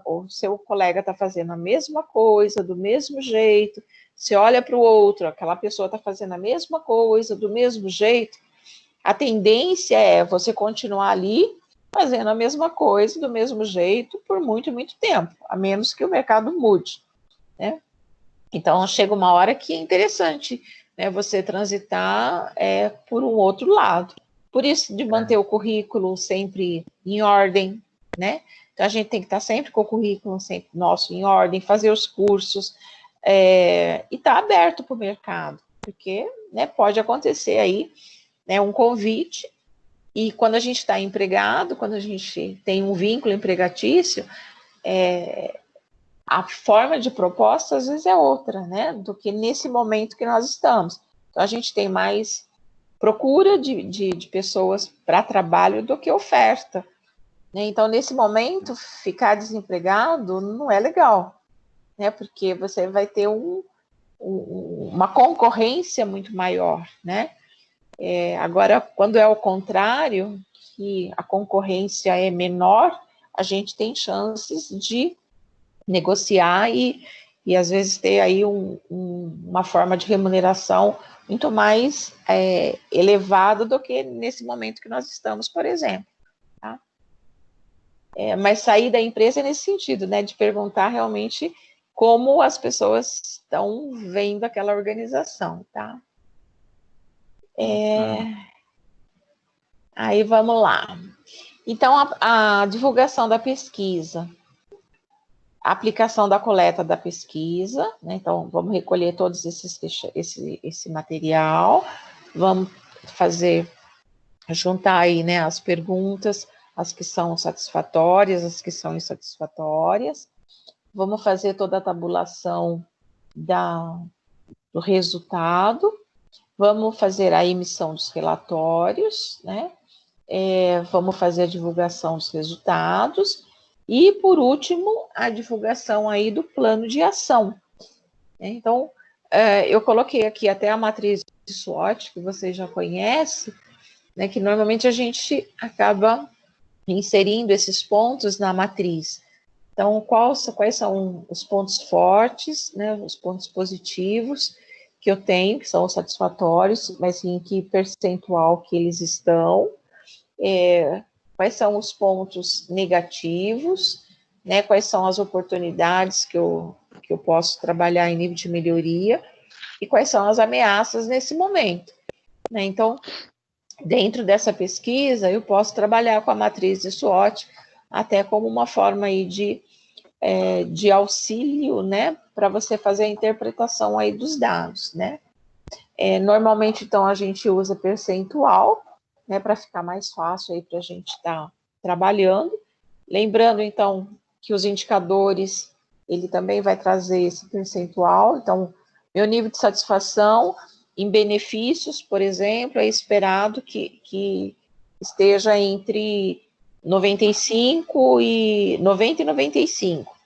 o seu colega está fazendo a mesma coisa, do mesmo jeito, você olha para o outro, aquela pessoa está fazendo a mesma coisa, do mesmo jeito, a tendência é você continuar ali fazendo a mesma coisa, do mesmo jeito, por muito, muito tempo, a menos que o mercado mude, né? Então, chega uma hora que é interessante, né, você transitar por um outro lado. Por isso, de manter o currículo sempre em ordem, né? Então, a gente tem que estar sempre com o currículo sempre nosso em ordem, fazer os cursos e estar aberto para o mercado, porque, né, pode acontecer aí, né, um convite, e quando a gente está empregado, quando a gente tem um vínculo empregatício, a forma de proposta às vezes é outra, né, do que nesse momento que nós estamos. Então, a gente tem mais procura de pessoas para trabalho do que oferta, né? Então, nesse momento, ficar desempregado não é legal, né, porque você vai ter uma concorrência muito maior, né? Agora, quando é o contrário, que a concorrência é menor, a gente tem chances de negociar e às vezes ter aí uma forma de remuneração muito mais elevada do que nesse momento que nós estamos, por exemplo. Tá? Mas sair da empresa é nesse sentido, né, de perguntar realmente como as pessoas estão vendo aquela organização, tá? Aí vamos lá. Então, a divulgação da pesquisa. A aplicação da coleta da pesquisa, né? Então, vamos recolher todos esse material, vamos juntar aí, né, as perguntas, as que são satisfatórias, as que são insatisfatórias, vamos fazer toda a tabulação do resultado, vamos fazer a emissão dos relatórios, né? Vamos fazer a divulgação dos resultados, e, por último, a divulgação aí do plano de ação. Então, eu coloquei aqui até a matriz de SWOT, que você já conhece, né, que normalmente a gente acaba inserindo esses pontos na matriz. Então, quais são os pontos fortes, né, os pontos positivos que eu tenho, que são os satisfatórios, mas em que percentual que eles estão, quais são os pontos negativos, né, quais são as oportunidades que eu posso trabalhar em nível de melhoria, e quais são as ameaças nesse momento. Né? Então, dentro dessa pesquisa, eu posso trabalhar com a matriz de SWOT, até como uma forma aí de auxílio, né, para você fazer a interpretação aí dos dados, né. Normalmente, então, a gente usa percentual, né, para ficar mais fácil aí para a gente estar trabalhando. Lembrando, então, que os indicadores, ele também vai trazer esse percentual. Então, meu nível de satisfação em benefícios, por exemplo, é esperado que esteja entre 95 e 90 e 95.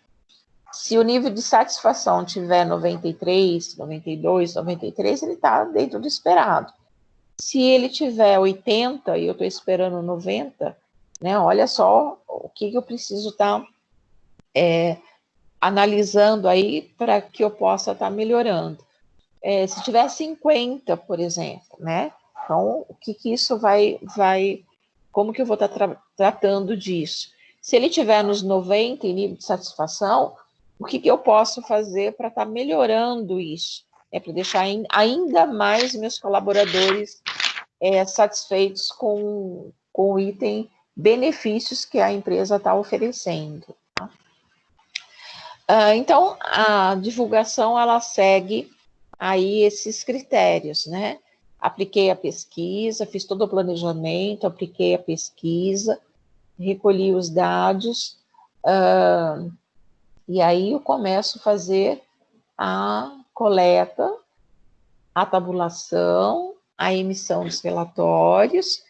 Se o nível de satisfação tiver 93, 92, 93, ele está dentro do esperado. Se ele tiver 80 e eu estou esperando 90, né, olha só o que eu preciso estar analisando aí para que eu possa estar melhorando. Se tiver 50, por exemplo, né, então o que isso vai como que eu vou estar tratando disso? Se ele tiver nos 90 em nível de satisfação, o que eu posso fazer para estar melhorando isso? Para deixar ainda mais meus colaboradores satisfeitos com o item benefícios que a empresa está oferecendo. Tá? Então, a divulgação, ela segue aí esses critérios, né? Apliquei a pesquisa, fiz todo o planejamento, apliquei a pesquisa, recolhi os dados, e aí eu começo a fazer a coleta, a tabulação, a emissão dos relatórios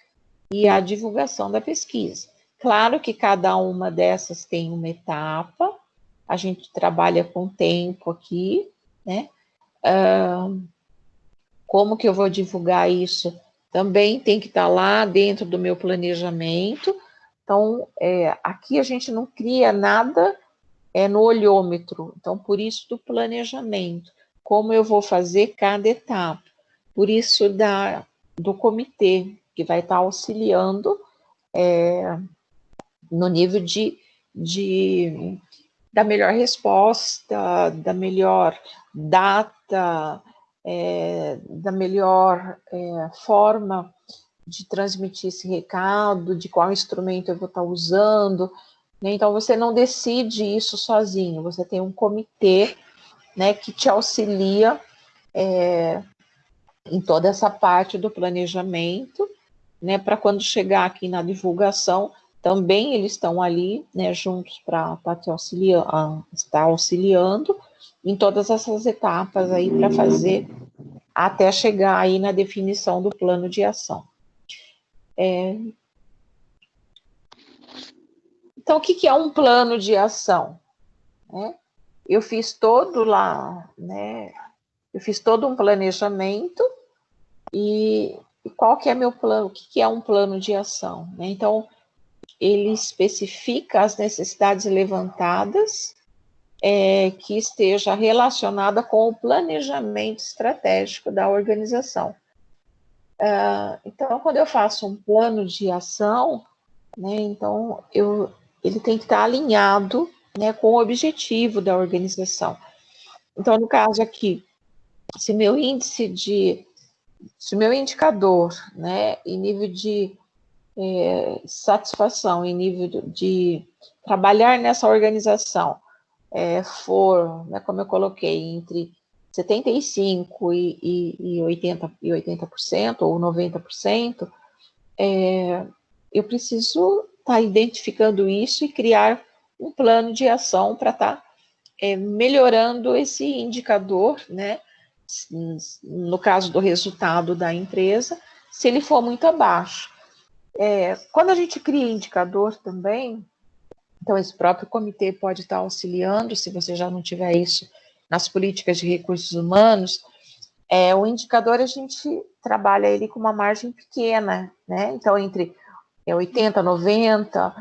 e a divulgação da pesquisa. Claro que cada uma dessas tem uma etapa, a gente trabalha com tempo aqui, né? Como que eu vou divulgar isso? Também tem que estar lá dentro do meu planejamento. Então, aqui a gente não cria nada no olhômetro. Então, por isso do planejamento. Como eu vou fazer cada etapa. Por isso do comitê, que vai estar auxiliando no nível da melhor resposta, da melhor data, da melhor forma de transmitir esse recado, de qual instrumento eu vou estar usando, né? Então, você não decide isso sozinho, você tem um comitê, né, que te auxilia em toda essa parte do planejamento, né, para quando chegar aqui na divulgação, também eles estão ali, né, juntos para te estar auxiliando em todas essas etapas aí para fazer até chegar aí na definição do plano de ação. Então, o que é um plano de ação? Eu fiz todo lá, né? Eu fiz todo um planejamento e qual que é meu plano? O que é um plano de ação? Né? Então, ele especifica as necessidades levantadas que esteja relacionada com o planejamento estratégico da organização. Então, quando eu faço um plano de ação, né, então ele tem que estar alinhado, né, com o objetivo da organização. Então, no caso aqui, se meu indicador, né, em nível de satisfação, em nível de trabalhar nessa organização, for, né, como eu coloquei, entre 75% e 80% ou 90%, eu preciso estar identificando isso e criar um plano de ação para estar melhorando esse indicador, né? No caso do resultado da empresa, se ele for muito abaixo. Quando a gente cria indicador também, então esse próprio comitê pode estar auxiliando, se você já não tiver isso nas políticas de recursos humanos, o indicador a gente trabalha ele com uma margem pequena, né? Então entre 80, 90,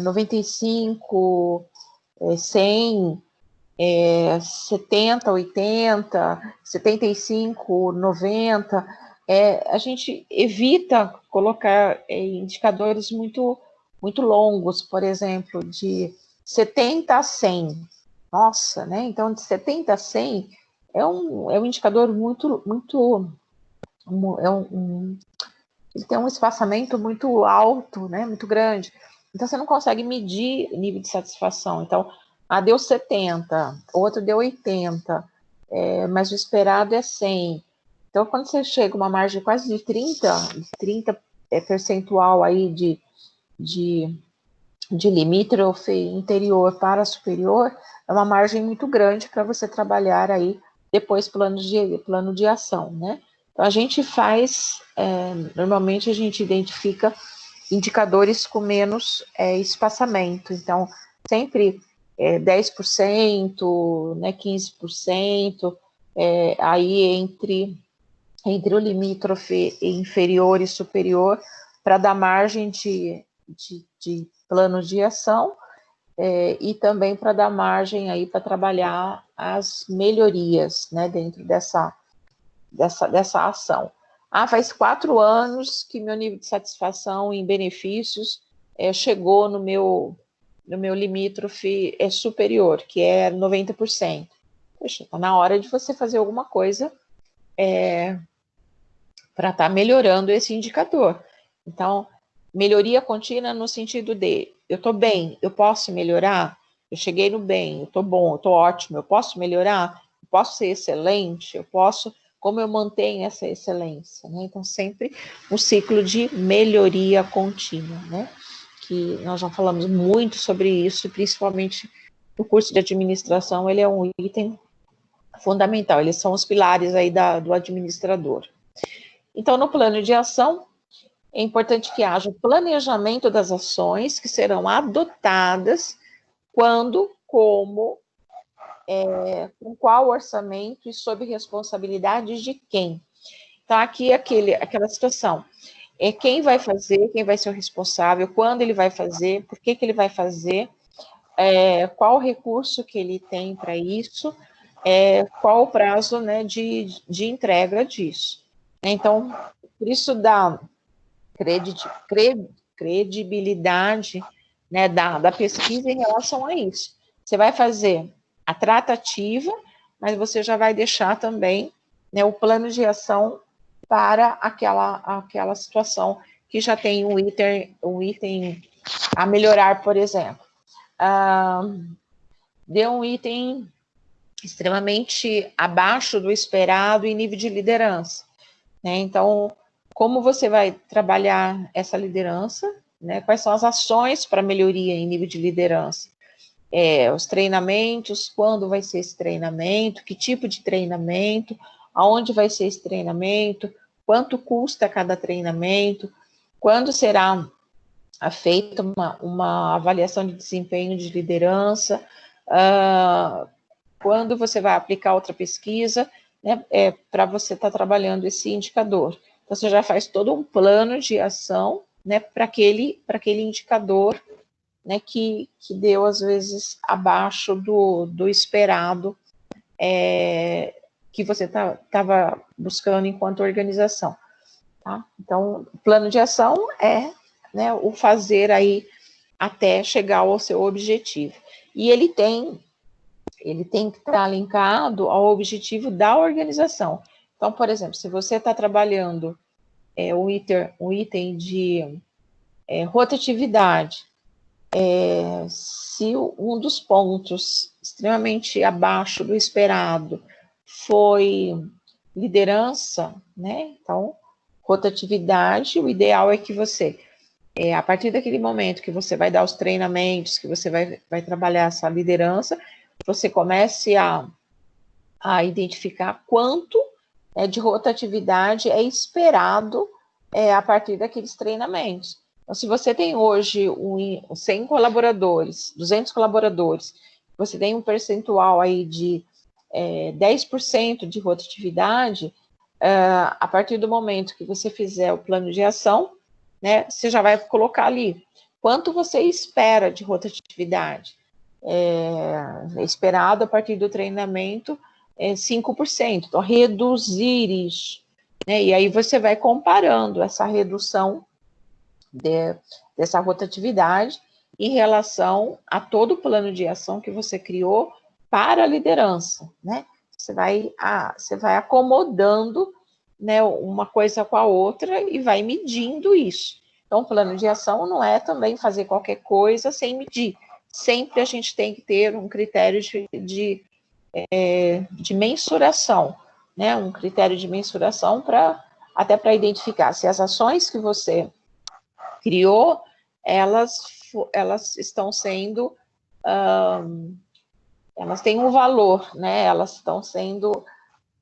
95, 100, 70, 80, 75, 90, a gente evita colocar indicadores muito, muito longos, por exemplo, de 70 a 100. Nossa, né? Então, de 70 a 100 é um indicador muito, muito, ele tem um espaçamento muito alto, né? Muito grande. Então, você não consegue medir o nível de satisfação. Então, deu 70, outro deu 80, mas o esperado é 100. Então, quando você chega a uma margem quase de 30 percentual aí de limítrofe interior para superior, é uma margem muito grande para você trabalhar aí depois plano de ação, né? Então, a gente faz, normalmente a gente identifica indicadores com menos espaçamento. Então, sempre 10%, né, 15%, aí entre o limítrofe inferior e superior, para dar margem de plano de ação, e também para dar margem aí para trabalhar as melhorias, né, dentro dessa ação. Faz 4 anos que meu nível de satisfação em benefícios chegou no meu limítrofe superior, que é 90%. Poxa, está na hora de você fazer alguma coisa para estar melhorando esse indicador. Então, melhoria contínua no sentido de, eu estou bem, eu posso melhorar? Eu cheguei no bem, eu estou bom, eu estou ótimo, eu posso melhorar? Eu posso ser excelente? Eu posso... Como eu mantenho essa excelência, né? Então, sempre um ciclo de melhoria contínua, né? Que nós já falamos muito sobre isso, principalmente no curso de administração, ele é um item fundamental, eles são os pilares aí do administrador. Então, no plano de ação, é importante que haja o planejamento das ações que serão adotadas quando, como com qual orçamento e sob responsabilidade de quem. Então, aqui aquela situação. Quem vai fazer, quem vai ser o responsável, quando ele vai fazer, por que ele vai fazer, qual o recurso que ele tem para isso, qual o prazo, né, de entrega disso. Então, por isso dá credibilidade, né, da pesquisa em relação a isso. Você vai fazer a tratativa, mas você já vai deixar também, né, o plano de ação para aquela situação que já tem um item a melhorar, por exemplo. Deu um item extremamente abaixo do esperado em nível de liderança, né? Então, como você vai trabalhar essa liderança, né? Quais são as ações para melhoria em nível de liderança? Os treinamentos, quando vai ser esse treinamento, que tipo de treinamento, aonde vai ser esse treinamento, quanto custa cada treinamento, quando será feita uma avaliação de desempenho de liderança, quando você vai aplicar outra pesquisa, né, para você estar trabalhando esse indicador. Então, você já faz todo um plano de ação, né, para aquele indicador, né, que deu, às vezes, abaixo do esperado que você estava buscando enquanto organização. Tá? Então, o plano de ação né, o fazer aí até chegar ao seu objetivo. E ele tem que estar linkado ao objetivo da organização. Então, por exemplo, se você está trabalhando um item de rotatividade, se um dos pontos extremamente abaixo do esperado foi liderança, né? Então, rotatividade, o ideal é que você, a partir daquele momento que você vai dar os treinamentos, que você vai trabalhar essa liderança, você comece a identificar quanto de rotatividade é esperado a partir daqueles treinamentos. Então, se você tem hoje 100 colaboradores, 200 colaboradores, você tem um percentual aí de 10% de rotatividade, a partir do momento que você fizer o plano de ação, né, você já vai colocar ali quanto você espera de rotatividade. Esperado a partir do treinamento 5%. Então, reduzir isso. Né, e aí você vai comparando essa redução dessa rotatividade em relação a todo o plano de ação que você criou para a liderança, né? Você vai acomodando, né, uma coisa com a outra e vai medindo isso. Então, o plano de ação não é também fazer qualquer coisa sem medir. Sempre a gente tem que ter um critério de mensuração, né? Um critério de mensuração até para identificar se as ações que você criou, elas estão sendo, elas têm um valor, né? Elas estão sendo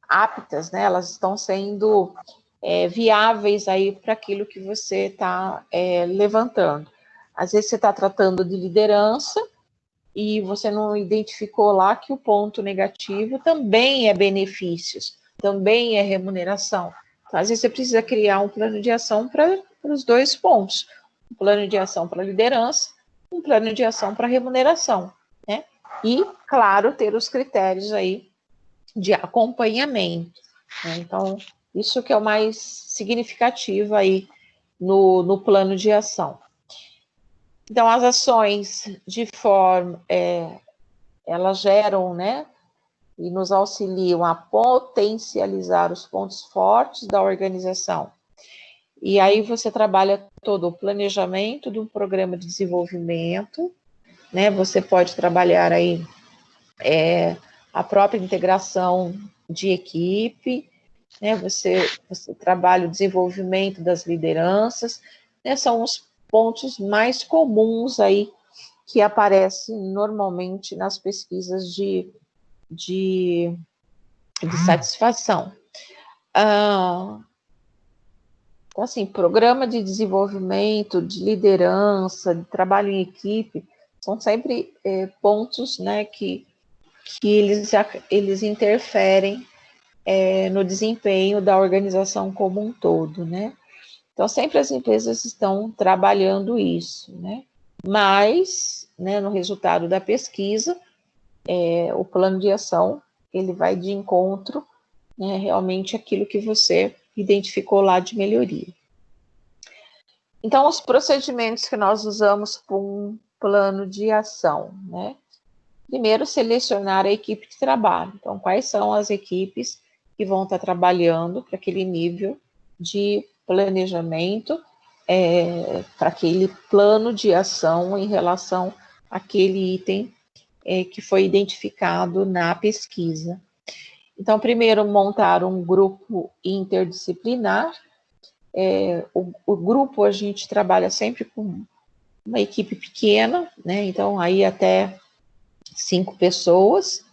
aptas, né? Elas estão sendo viáveis aí para aquilo que você está levantando. Às vezes você está tratando de liderança e você não identificou lá que o ponto negativo também é benefícios, também é remuneração. Então, às vezes você precisa criar um plano de ação para os dois pontos. Um plano de ação para a liderança, um plano de ação para a remuneração, né? E, claro, ter os critérios aí de acompanhamento, né? Então, isso que é o mais significativo aí no plano de ação. Então, as ações de forma, elas geram, né, e nos auxiliam a potencializar os pontos fortes da organização. E aí você trabalha todo o planejamento do programa de desenvolvimento, né? Você pode trabalhar aí a própria integração de equipe, né? Você trabalha o desenvolvimento das lideranças, né? São os pontos mais comuns aí que aparecem normalmente nas pesquisas de satisfação. Então, assim, programa de desenvolvimento, de liderança, de trabalho em equipe, são sempre pontos, né, que que eles interferem no desempenho da organização como um todo, né? Então, sempre as empresas estão trabalhando isso, né? Mas, né, no resultado da pesquisa, o plano de ação, ele vai de encontro, né, realmente aquilo que você identificou lá de melhoria. Então, os procedimentos que nós usamos para um plano de ação, né? Primeiro, selecionar a equipe de trabalho. Então, quais são as equipes que vão estar trabalhando para aquele nível de planejamento, para aquele plano de ação em relação àquele item que foi identificado na pesquisa. Então, primeiro, montar um grupo interdisciplinar. O grupo, a gente trabalha sempre com uma equipe pequena, né? Então, aí até 5 pessoas,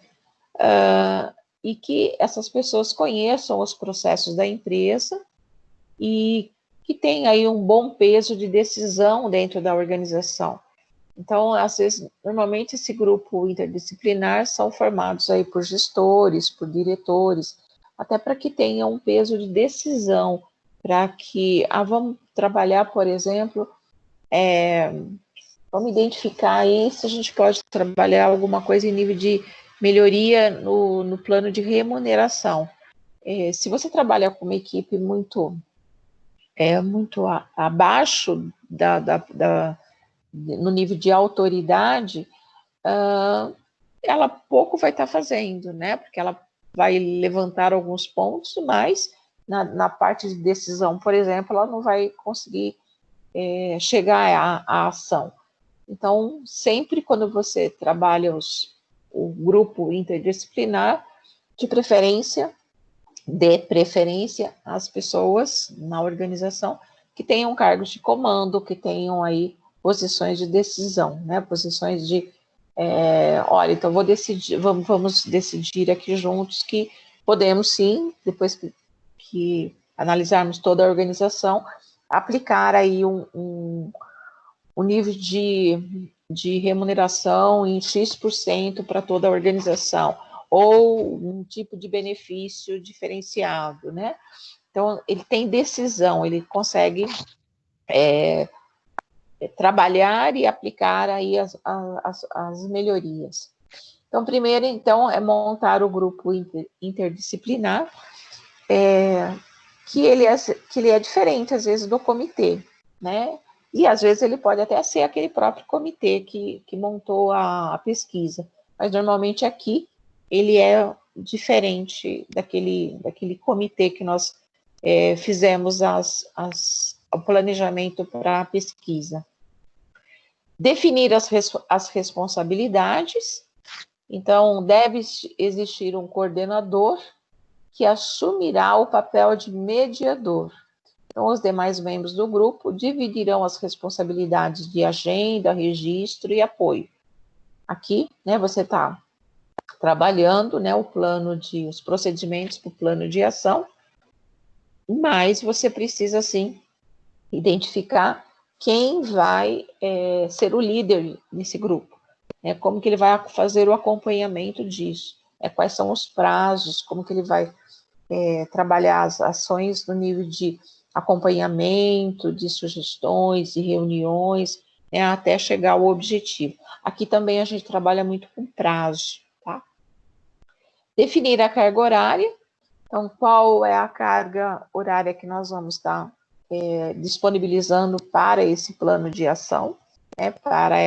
e que essas pessoas conheçam os processos da empresa e que tem aí um bom peso de decisão dentro da organização. Então, às vezes, normalmente esse grupo interdisciplinar são formados aí por gestores, por diretores, até para que tenha um peso de decisão, para que, vamos trabalhar, por exemplo, vamos identificar aí se a gente pode trabalhar alguma coisa em nível de melhoria no plano de remuneração. Se você trabalha com uma equipe muito abaixo no nível de autoridade, ela pouco vai estar fazendo, né? Porque ela vai levantar alguns pontos, mas na parte de decisão, por exemplo, ela não vai conseguir chegar à ação. Então, sempre quando você trabalha o grupo interdisciplinar, de preferência às pessoas na organização que tenham cargos de comando, que tenham aí posições de decisão, né? Posições de, olha, então vamos decidir aqui juntos que podemos sim, depois que analisarmos toda a organização, aplicar aí um nível de remuneração em X% para toda a organização, ou um tipo de benefício diferenciado, né? Então, ele tem decisão, ele consegue trabalhar e aplicar aí as melhorias. Então, primeiro, então, é montar o grupo interdisciplinar, que ele é diferente, às vezes, do comitê, né? E, às vezes, ele pode até ser aquele próprio comitê que montou a pesquisa, mas, normalmente, aqui, ele é diferente daquele comitê que nós fizemos o planejamento para a pesquisa. Definir as responsabilidades. Então, deve existir um coordenador que assumirá o papel de mediador. Então, os demais membros do grupo dividirão as responsabilidades de agenda, registro e apoio. Aqui, né, você está trabalhando, né, os procedimentos para o plano de ação, mas você precisa, sim, identificar quem vai ser o líder nesse grupo, né, como que ele vai fazer o acompanhamento disso, quais são os prazos, como que ele vai trabalhar as ações no nível de acompanhamento, de sugestões, de reuniões, né, até chegar ao objetivo. Aqui também a gente trabalha muito com prazo, tá? Definir a carga horária. Então, qual é a carga horária que nós vamos estar disponibilizando para esse plano de ação, né, para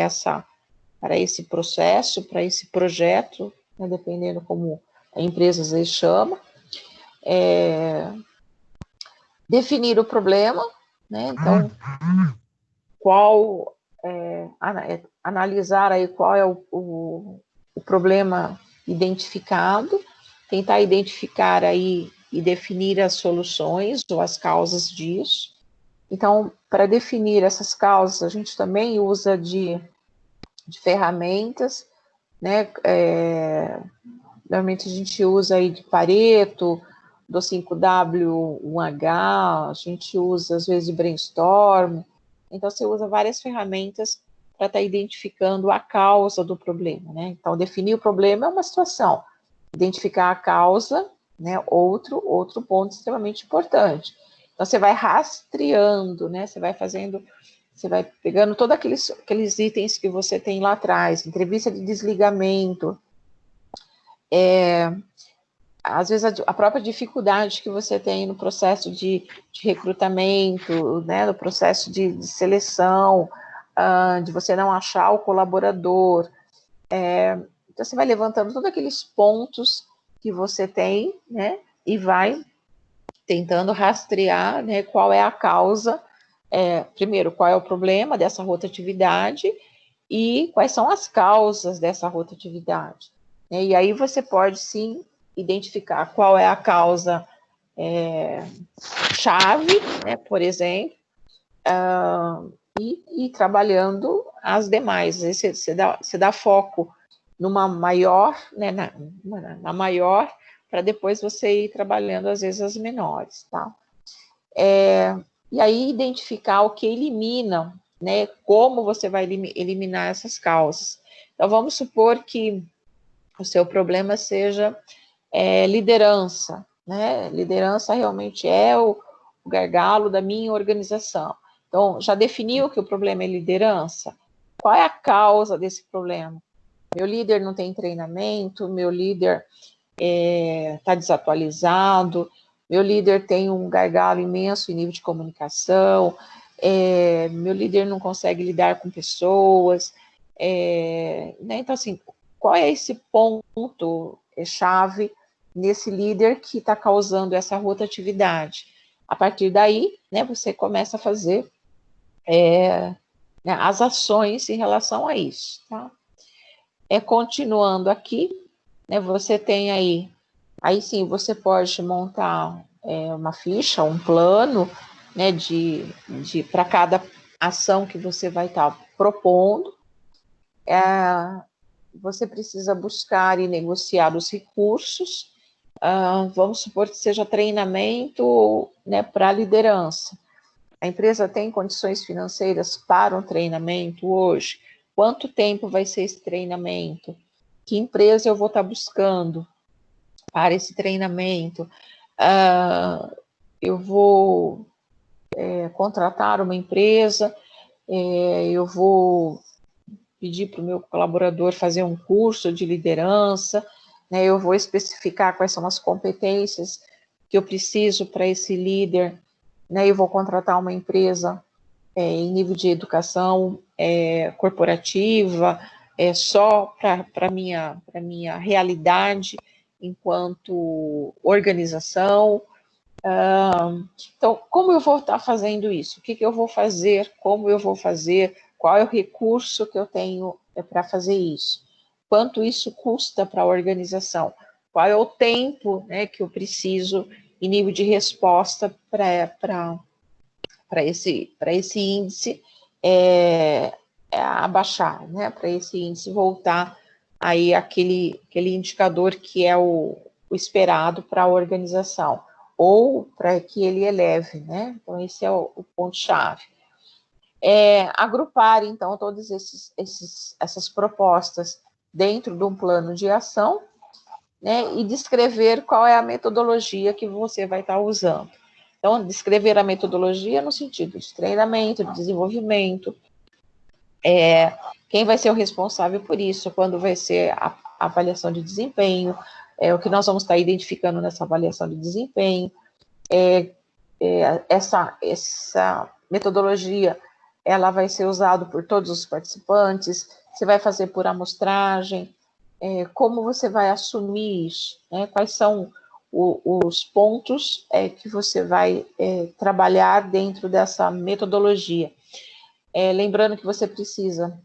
esse processo, para esse projeto, né, dependendo como a empresa às vezes chama. Definir o problema, né? Então, analisar aí qual é o problema identificado, tentar identificar aí e definir as soluções ou as causas disso. Então, para definir essas causas, a gente também usa de ferramentas, né? Normalmente a gente usa aí de Pareto, do 5W, 1H, a gente usa às vezes de brainstorm, então você usa várias ferramentas para estar identificando a causa do problema, né? Então, definir o problema é uma situação, identificar a causa, né? Outro ponto extremamente importante. Então, você vai rastreando, né? Você vai pegando todos aqueles itens que você tem lá atrás, entrevista de desligamento, às vezes a própria dificuldade que você tem no processo de recrutamento, né, no processo de seleção, de você não achar o colaborador. Então, você vai levantando todos aqueles pontos que você tem, né, e vai tentando rastrear, né, qual é a causa, primeiro, qual é o problema dessa rotatividade e quais são as causas dessa rotatividade. E aí você pode, sim, identificar qual é a causa chave, né, por exemplo, e trabalhando as demais. Você dá foco numa maior, né, na maior, para depois você ir trabalhando, às vezes, as menores, tá? E aí identificar o que elimina, né, como você vai eliminar essas causas. Então, vamos supor que o seu problema seja liderança, né? Liderança realmente é o gargalo da minha organização. Então, já definiu que o problema é liderança? Qual é a causa desse problema? Meu líder não tem treinamento, meu líder está desatualizado, meu líder tem um gargalo imenso em nível de comunicação, meu líder não consegue lidar com pessoas, né? Então, assim, qual é esse ponto chave nesse líder que está causando essa rotatividade? A partir daí, né, você começa a fazer né, as ações em relação a isso, tá? Continuando aqui, né, você tem aí sim, você pode montar uma ficha, um plano, né, para cada ação que você vai estar propondo. Você precisa buscar e negociar os recursos. Vamos supor que seja treinamento, né, para liderança. A empresa tem condições financeiras para um treinamento hoje? Quanto tempo vai ser esse treinamento? Que empresa eu vou estar buscando para esse treinamento? Eu vou contratar uma empresa, eu vou pedir para o meu colaborador fazer um curso de liderança, né, eu vou especificar quais são as competências que eu preciso para esse líder, né, eu vou contratar uma empresa em nível de educação corporativa, só para a minha realidade enquanto organização. Então, como eu vou estar fazendo isso? O que eu vou fazer? Como eu vou fazer? Qual é o recurso que eu tenho para fazer isso? Quanto isso custa para a organização? Qual é o tempo, né, que eu preciso em nível de resposta para esse índice abaixar, né, para esse índice voltar aí aquele indicador que é o esperado para a organização, ou para que ele eleve, né? Então, esse é o ponto-chave. Agrupar, então, todas essas propostas dentro de um plano de ação, né? E descrever qual é a metodologia que você vai estar usando. Então, descrever a metodologia no sentido de treinamento, de desenvolvimento, quem vai ser o responsável por isso, quando vai ser a avaliação de desempenho, o que nós vamos estar identificando nessa avaliação de desempenho, essa metodologia, ela vai ser usada por todos os participantes, você vai fazer por amostragem, como você vai assumir isso, né? Quais são os pontos que você vai trabalhar dentro dessa metodologia. Lembrando que você precisa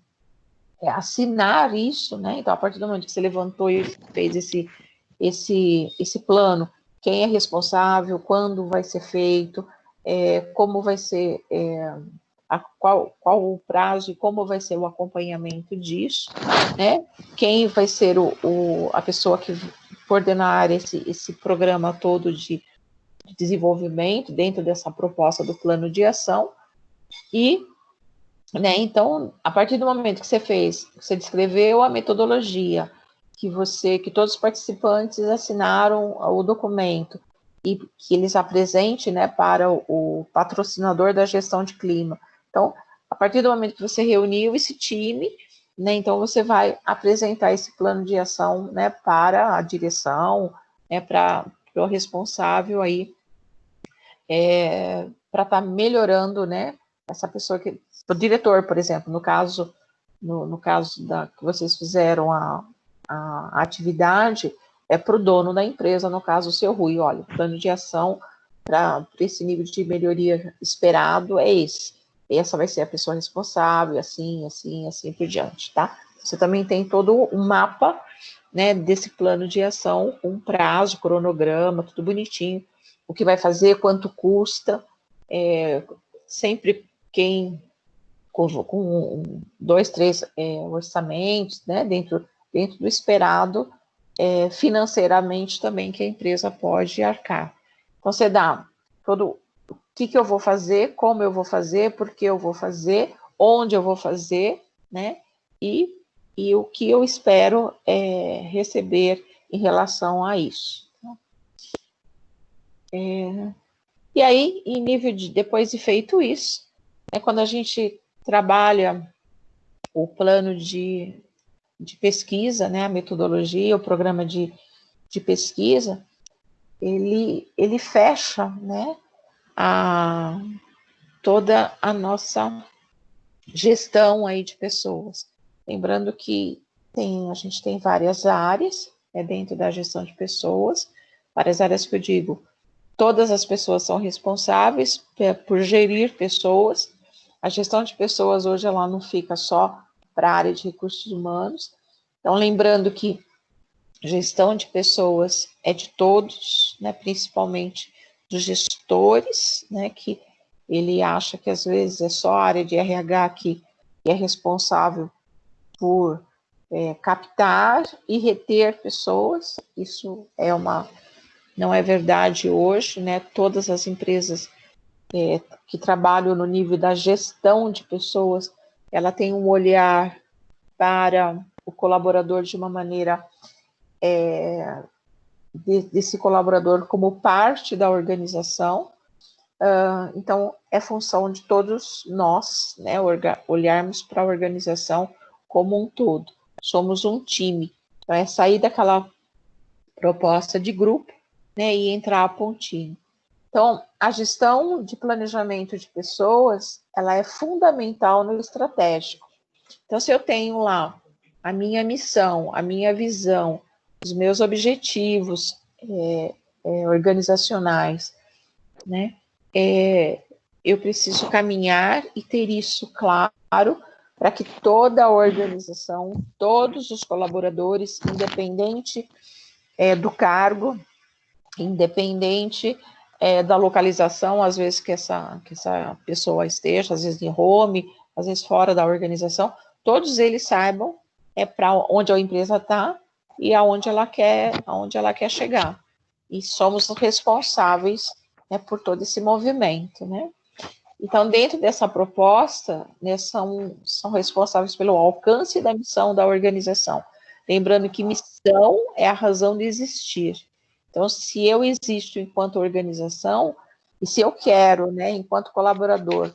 assinar isso, né? Então, a partir do momento que você levantou e fez esse plano, quem é responsável, quando vai ser feito, como vai ser, qual o prazo e como vai ser o acompanhamento disso, né? Quem vai ser a pessoa que coordenar esse programa todo de desenvolvimento dentro dessa proposta do plano de ação, e né? Então, a partir do momento que você fez, você descreveu a metodologia, que todos os participantes assinaram o documento e que eles apresentem, né, para o patrocinador da gestão de clima. Então, a partir do momento que você reuniu esse time, né, então você vai apresentar esse plano de ação, né, para a direção, né, para o responsável aí, para estar melhorando, né, essa pessoa o diretor, por exemplo, no caso que vocês fizeram a atividade, é para o dono da empresa, no caso o seu Rui, olha, o plano de ação para esse nível de melhoria esperado é esse. Essa vai ser a pessoa responsável, assim, assim, assim por diante, tá? Você também tem todo um mapa, né, desse plano de ação, com prazo, cronograma, tudo bonitinho, o que vai fazer, quanto custa, sempre quem com 2, 3 orçamentos, né, dentro do esperado, financeiramente também que a empresa pode arcar. Então, você dá todo o que eu vou fazer, como eu vou fazer, por que eu vou fazer, onde eu vou fazer, né, e o que eu espero receber em relação a isso. E aí, em nível depois de feito isso, quando a gente trabalha o plano de pesquisa, né, a metodologia, o programa de pesquisa, ele fecha, né, toda a nossa gestão aí de pessoas. Lembrando que a gente tem várias áreas, dentro da gestão de pessoas, várias áreas que eu digo, todas as pessoas são responsáveis por gerir pessoas. A gestão de pessoas hoje ela não fica só para a área de recursos humanos. Então, lembrando que gestão de pessoas é de todos, né, principalmente dos gestores, né, que ele acha que às vezes é só a área de RH que é responsável por captar e reter pessoas. Isso não é verdade hoje, né? Todas as empresas que trabalham no nível da gestão de pessoas, ela tem um olhar para o colaborador de uma maneira desse colaborador como parte da organização. Então, é função de todos nós, né, olharmos para a organização como um todo. Somos um time. Então, é sair daquela proposta de grupo, né, e entrar a pontinho. Então, a gestão de planejamento de pessoas, ela é fundamental no estratégico. Então, se eu tenho lá a minha missão, a minha visão, os meus objetivos organizacionais, né, eu preciso caminhar e ter isso claro para que toda a organização, todos os colaboradores, independente do cargo, independente da localização, às vezes que essa pessoa esteja, às vezes em home, às vezes fora da organização, todos eles saibam para onde a empresa está e aonde ela quer chegar. E somos responsáveis, né, por todo esse movimento, né? Então, dentro dessa proposta, né, são responsáveis pelo alcance da missão da organização. Lembrando que missão é a razão de existir. Então, se eu existo enquanto organização, e se eu quero, né, enquanto colaborador,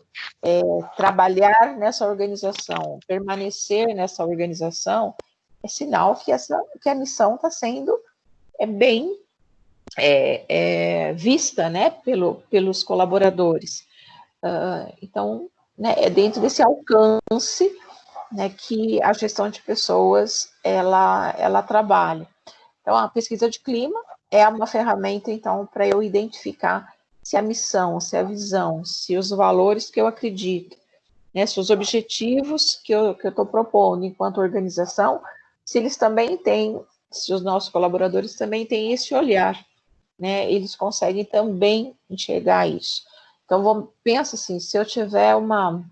trabalhar nessa organização, permanecer nessa organização, é sinal que a missão está sendo bem vista, né, pelos colaboradores. Então, né, é dentro desse alcance, né, que a gestão de pessoas ela trabalha. Então, a pesquisa de clima é uma ferramenta, então, para eu identificar se a missão, se a visão, se os valores que eu acredito, né, se os objetivos que eu estou propondo enquanto organização, se eles também têm, se os nossos colaboradores também têm esse olhar, né, eles conseguem também enxergar isso. Então, pensa assim, se eu tiver uma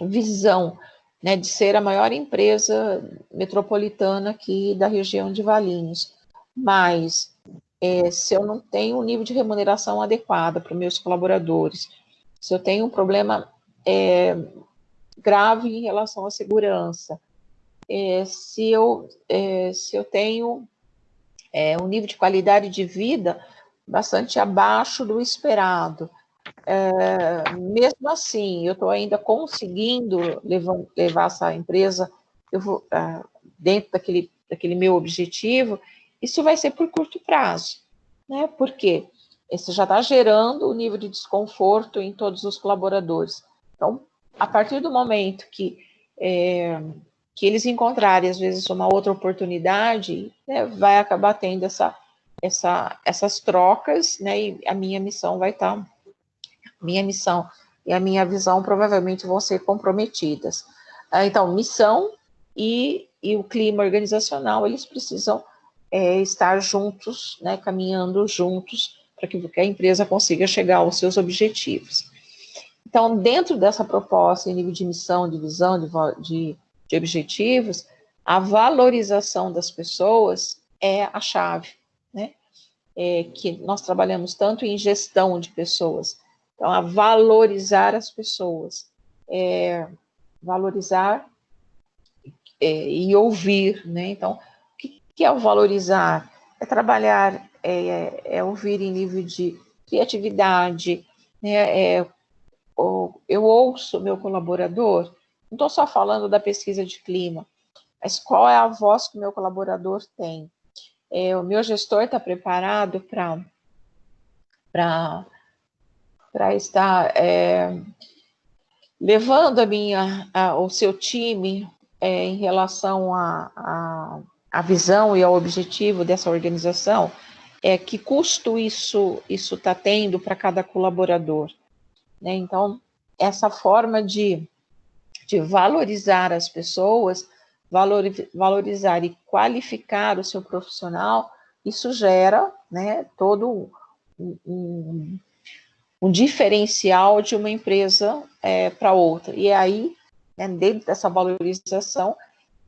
visão, né, de ser a maior empresa metropolitana aqui da região de Valinhos, mas se eu não tenho um nível de remuneração adequada para os meus colaboradores, se eu tenho um problema grave em relação à segurança. Se eu tenho um nível de qualidade de vida bastante abaixo do esperado, mesmo assim, eu estou ainda conseguindo levar essa empresa dentro daquele meu objetivo, isso vai ser por curto prazo, né? Por quê? Isso já está gerando um nível de desconforto em todos os colaboradores. Então, a partir do momento que eles encontrarem, às vezes, uma outra oportunidade, né, vai acabar tendo essas trocas, né, e a minha missão vai estar... minha missão e a minha visão provavelmente vão ser comprometidas. Então, missão e o clima organizacional, eles precisam estar juntos, né, caminhando juntos, para que a empresa consiga chegar aos seus objetivos. Então, dentro dessa proposta, em nível de missão, de visão, de objetivos, a valorização das pessoas é a chave, né? Que nós trabalhamos tanto em gestão de pessoas. Então, a valorizar as pessoas, valorizar e ouvir, né? Então, o que é o valorizar? É trabalhar, ouvir em nível de criatividade, né? Eu ouço o meu colaborador, não estou só falando da pesquisa de clima, mas qual é a voz que o meu colaborador tem? O meu gestor está preparado para estar levando o seu time em relação à visão e ao objetivo dessa organização? Que custo isso está tendo para cada colaborador? Né? Então, essa forma de valorizar as pessoas, valorizar e qualificar o seu profissional, isso gera, né, todo um diferencial de uma empresa para outra. E é aí, né, dentro dessa valorização,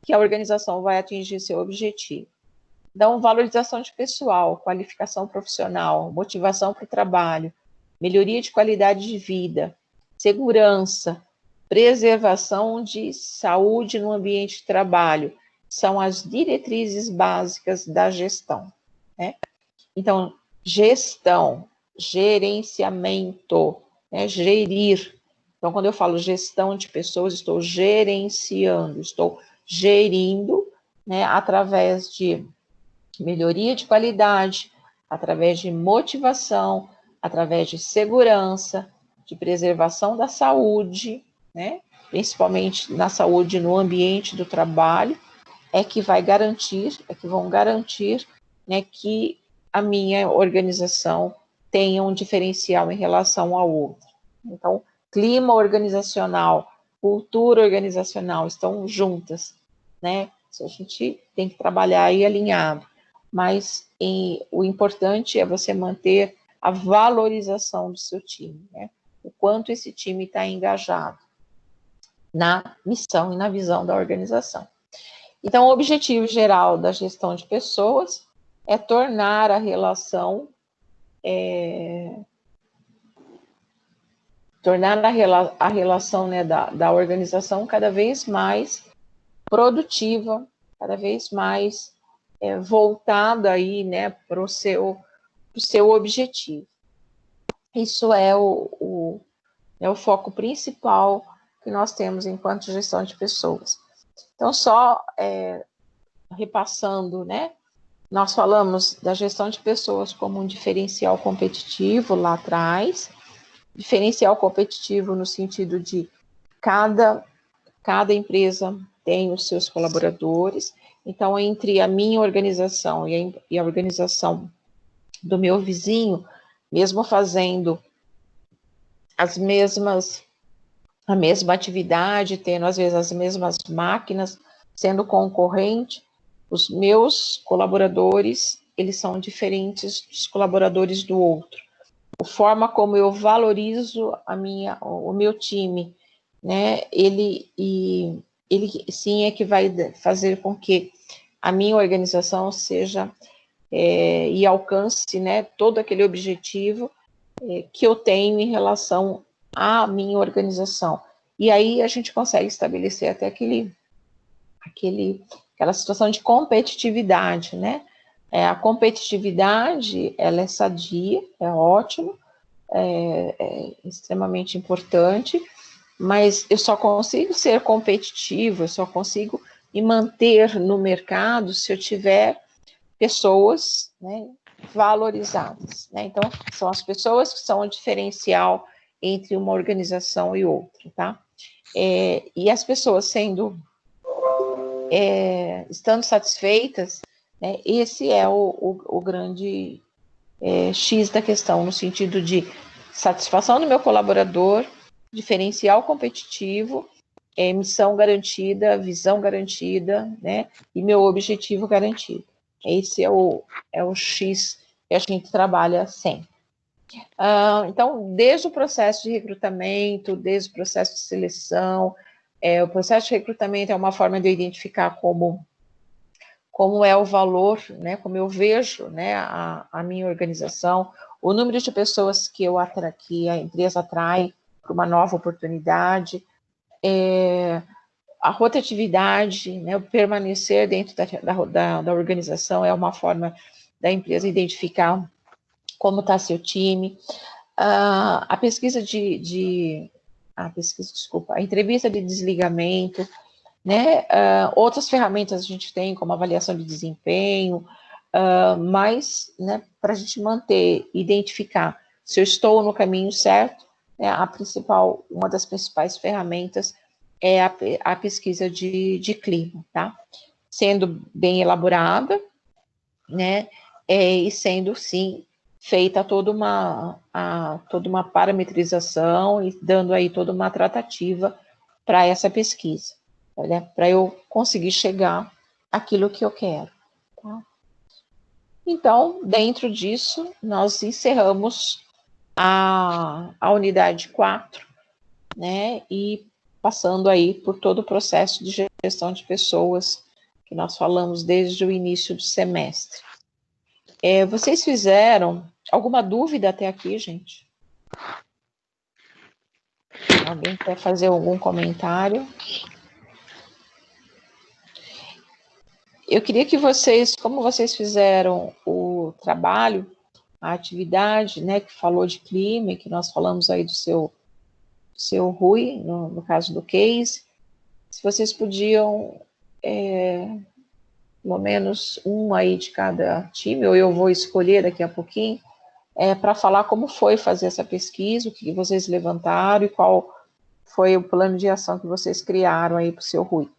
que a organização vai atingir seu objetivo. Então, valorização de pessoal, qualificação profissional, motivação para o trabalho, melhoria de qualidade de vida, segurança, preservação de saúde no ambiente de trabalho, são as diretrizes básicas da gestão, né? Então, gestão, gerenciamento, né? Gerir. Então, quando eu falo gestão de pessoas, estou gerenciando, estou gerindo, né, através de melhoria de qualidade, através de motivação, através de segurança, de preservação da saúde, né, principalmente na saúde no ambiente do trabalho, que vão garantir, né, que a minha organização tenha um diferencial em relação ao outro. Então, clima organizacional, cultura organizacional estão juntas, né? A gente tem que trabalhar aí alinhado, mas o importante é você manter a valorização do seu time, né? O quanto esse time está engajado na missão e na visão da organização. Então, o objetivo geral da gestão de pessoas é tornar a relação né, da organização cada vez mais produtiva, cada vez mais voltada aí, né, para o seu objetivo. Isso é o foco principal que nós temos enquanto gestão de pessoas. Então, só repassando, né, nós falamos da gestão de pessoas como um diferencial competitivo lá atrás, diferencial competitivo no sentido de cada empresa tem os seus colaboradores, então entre a minha organização e a organização do meu vizinho, mesmo fazendo a mesma atividade, tendo às vezes as mesmas máquinas, sendo concorrente, os meus colaboradores, eles são diferentes dos colaboradores do outro. A forma como eu valorizo o meu time, né, ele sim é que vai fazer com que a minha organização seja e alcance, né, todo aquele objetivo que eu tenho em relação à minha organização. e aí a gente consegue estabelecer até aquela situação de competitividade, né? A competitividade, ela é sadia, é ótimo, é extremamente importante, mas eu só consigo ser competitivo, eu só consigo me manter no mercado se eu tiver pessoas, né, valorizadas, né? Então, são as pessoas que são o diferencial entre uma organização e outra, tá? E as pessoas estando satisfeitas, né, esse é o grande X da questão, no sentido de satisfação do meu colaborador, diferencial competitivo, missão garantida, visão garantida, né, e meu objetivo garantido. Esse é o X que a gente trabalha sempre. Então, desde o processo de recrutamento, desde o processo de seleção, o processo de recrutamento é uma forma de eu identificar como é o valor, né, como eu vejo, né, a minha organização, o número de pessoas que a empresa atrai para uma nova oportunidade, a rotatividade, né, o permanecer dentro da organização é uma forma da empresa identificar como está seu time. A entrevista de desligamento, né? Outras ferramentas a gente tem, como avaliação de desempenho, mas, né, para a gente identificar se eu estou no caminho certo, né, uma das principais ferramentas é a pesquisa de clima, tá? Sendo bem elaborada, né, e sendo, sim, feita toda uma parametrização e dando aí toda uma tratativa para essa pesquisa, né, para eu conseguir chegar àquilo que eu quero. Tá? Então, dentro disso, nós encerramos a unidade 4, né, e passando aí por todo o processo de gestão de pessoas que nós falamos desde o início do semestre. Vocês fizeram alguma dúvida até aqui, gente? Alguém quer fazer algum comentário? Eu queria que vocês, como vocês fizeram o trabalho, a atividade, né, que falou de clima, que nós falamos aí do seu Rui, no caso do case, se vocês podiam, pelo menos um aí de cada time, ou eu vou escolher daqui a pouquinho, para falar como foi fazer essa pesquisa, o que vocês levantaram e qual foi o plano de ação que vocês criaram aí para o seu Rui.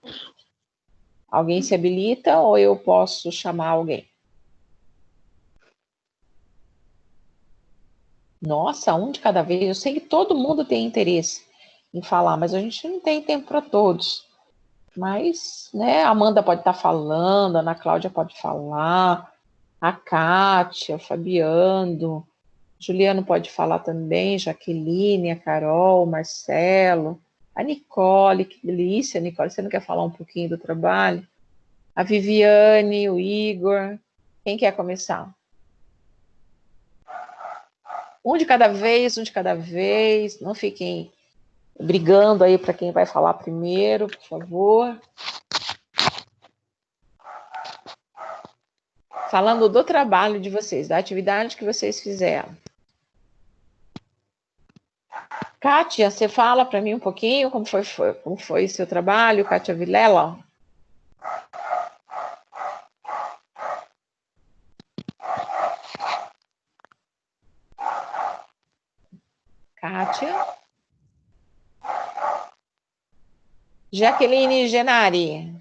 Alguém se habilita ou eu posso chamar alguém? Nossa, um de cada vez. Eu sei que todo mundo tem interesse em falar, mas a gente não tem tempo para todos. Mas, né, a Amanda pode estar falando, a Ana Cláudia pode falar, a Kátia, o Fabiano, Juliano pode falar também, Jaqueline, a Carol, o Marcelo, a Nicole, que delícia, Nicole, você não quer falar um pouquinho do trabalho? A Viviane, o Igor, quem quer começar? Um de cada vez, não fiquem brigando aí para quem vai falar primeiro, por favor. Falando do trabalho de vocês, da atividade que vocês fizeram. Kátia, você fala para mim um pouquinho como foi seu trabalho, Kátia Vilela? Kátia? Jaqueline Genari?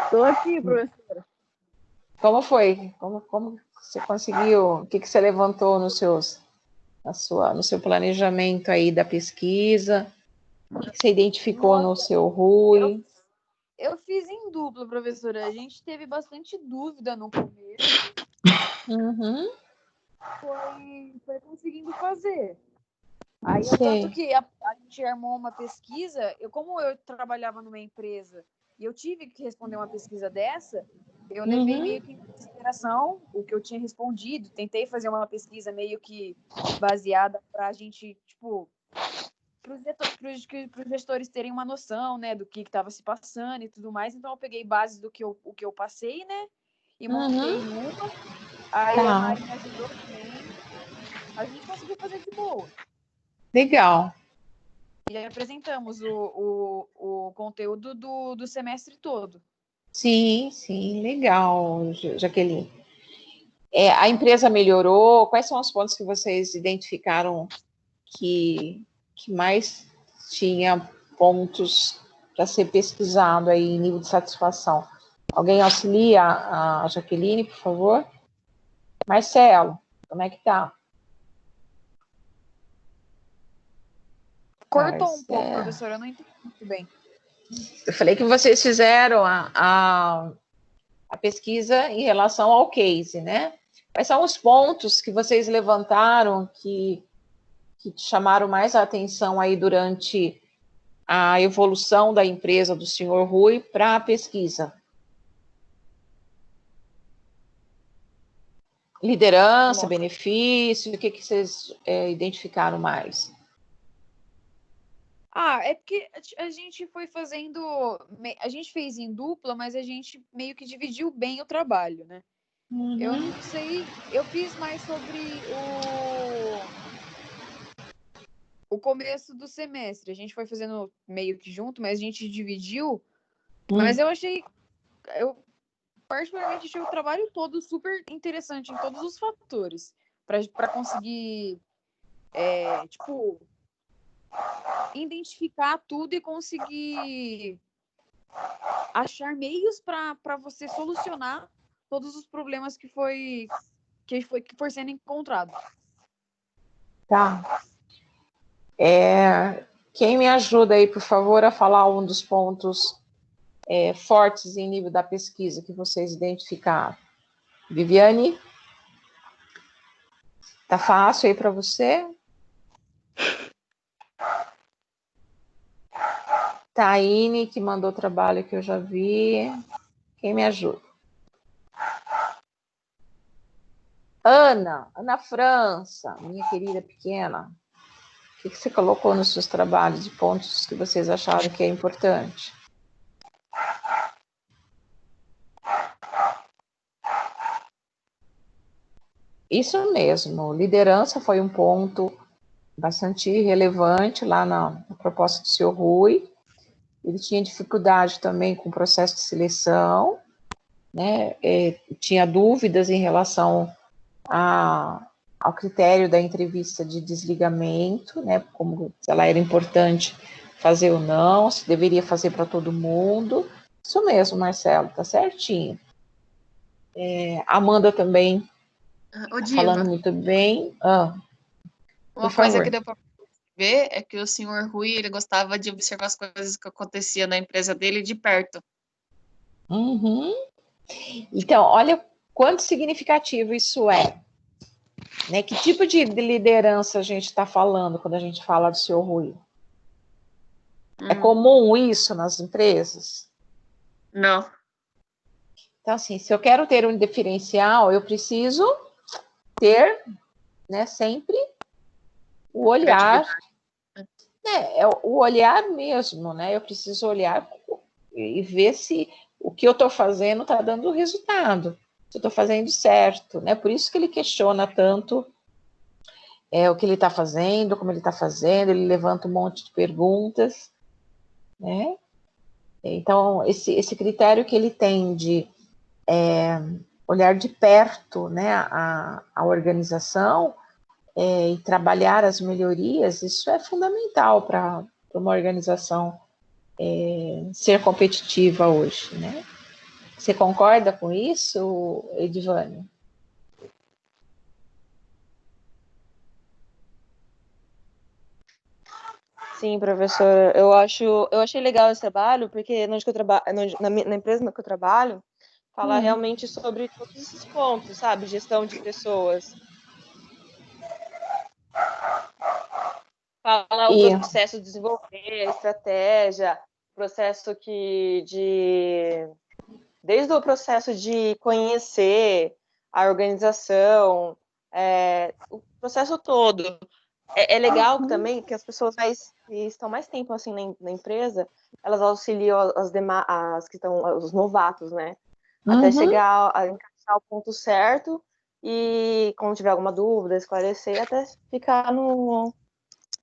Estou aqui, professora. Como foi? Como você conseguiu? O que você levantou no seu planejamento aí da pesquisa? O que você identificou no seu Rui? Eu fiz em dupla, professora. A gente teve bastante dúvida no começo. Uhum. Foi conseguindo fazer. Aí, tanto que a gente armou uma pesquisa, como eu trabalhava numa empresa e eu tive que responder uma pesquisa dessa, Eu levei meio que em consideração o que eu tinha respondido, tentei fazer uma pesquisa meio que baseada para a gente, tipo, para os gestores terem uma noção, né, do que estava se passando e tudo mais. Então, eu peguei bases do que o que eu passei, né, e montei uma. Aí a Mari me ajudou também. A gente conseguiu fazer de boa. Legal. E aí apresentamos o conteúdo do semestre todo. Sim, legal, Jaqueline. A empresa melhorou? Quais são os pontos que vocês identificaram que mais tinha pontos para ser pesquisado aí em nível de satisfação? Alguém auxilia a Jaqueline, por favor? Marcelo, como é que tá? Cortou um pouco, professora, eu não entendi muito bem. Eu falei que vocês fizeram a pesquisa em relação ao case, né? Quais são os pontos que vocês levantaram que chamaram mais a atenção aí durante a evolução da empresa do senhor Rui para a pesquisa? Liderança, benefício, o que vocês identificaram mais? É porque a gente foi fazendo. A gente fez em dupla, mas a gente meio que dividiu bem o trabalho, né? Eu não sei. Eu fiz mais sobre o começo do semestre. A gente foi fazendo meio que junto, mas a gente dividiu. Mas eu achei. Eu particularmente achei o trabalho todo super interessante em todos os fatores. Para conseguir, tipo, identificar tudo e conseguir achar meios para você solucionar todos os problemas que for sendo encontrado. Tá. Quem me ajuda aí, por favor, a falar um dos pontos fortes em nível da pesquisa que vocês identificaram? Viviane? Tá fácil aí para você? Taine, que mandou trabalho que eu já vi. Quem me ajuda? Ana França, minha querida pequena. O que você colocou nos seus trabalhos de pontos que vocês acharam que é importante? Isso mesmo, liderança foi um ponto bastante relevante lá na proposta do senhor Rui. Ele tinha dificuldade também com o processo de seleção, né? Tinha dúvidas em relação ao critério da entrevista de desligamento, né? Como se ela era importante fazer ou não, se deveria fazer para todo mundo. Isso mesmo, Marcelo, tá certinho. Amanda também tá falando muito bem. Uma coisa que deu para ver é que o senhor Rui, ele gostava de observar as coisas que aconteciam na empresa dele de perto. Então, olha quanto significativo isso é. Né? Que tipo de liderança a gente está falando quando a gente fala do senhor Rui? É comum isso nas empresas? Não. Então, assim, se eu quero ter um diferencial, eu preciso ter, né, sempre o olhar, né, o olhar mesmo, né? Eu preciso olhar e ver se o que eu estou fazendo está dando resultado, se eu estou fazendo certo, né? Por isso que ele questiona tanto o que ele está fazendo, como ele está fazendo, ele levanta um monte de perguntas, né? Então, esse critério que ele tem de olhar de perto, né, a organização e trabalhar as melhorias, isso é fundamental para uma organização ser competitiva hoje, né? Você concorda com isso, Edivane? Sim, professora. Eu achei legal esse trabalho, porque onde que eu trabalho, na empresa que eu trabalho, fala realmente sobre todos esses pontos, sabe? Gestão de pessoas. Fala o processo de desenvolver, a estratégia, processo desde o processo de conhecer a organização, o processo todo. É legal também que as pessoas que estão mais tempo assim na empresa, elas auxiliam as que estão, os novatos, né? Até chegar a encaixar o ponto certo e, quando tiver alguma dúvida, esclarecer, até ficar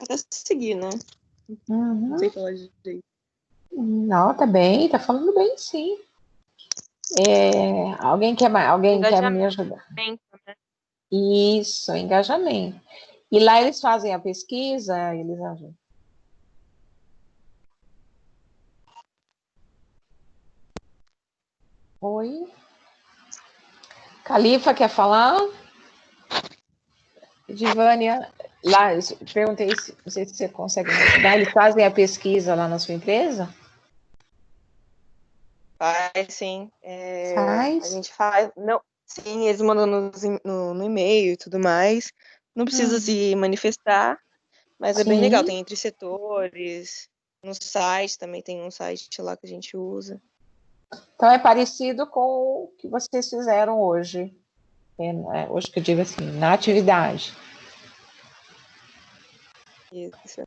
até seguir, né? Não sei falar de jeito. Não, tá bem, tá falando bem, sim. Alguém quer me ajudar? Né? Isso, engajamento. E lá eles fazem a pesquisa, eles ajudam. Oi? Califa, quer falar? Divânia, lá, perguntei, não sei se você consegue me ajudar, eles fazem a pesquisa lá na sua empresa? Faz, sim. Faz? A gente faz. Não, sim, eles mandam no e-mail e tudo mais. Não precisa se manifestar, mas é bem legal. Tem entre setores, no site também tem um site lá que a gente usa. Então é parecido com o que vocês fizeram hoje. Hoje que eu digo assim, na atividade. Isso.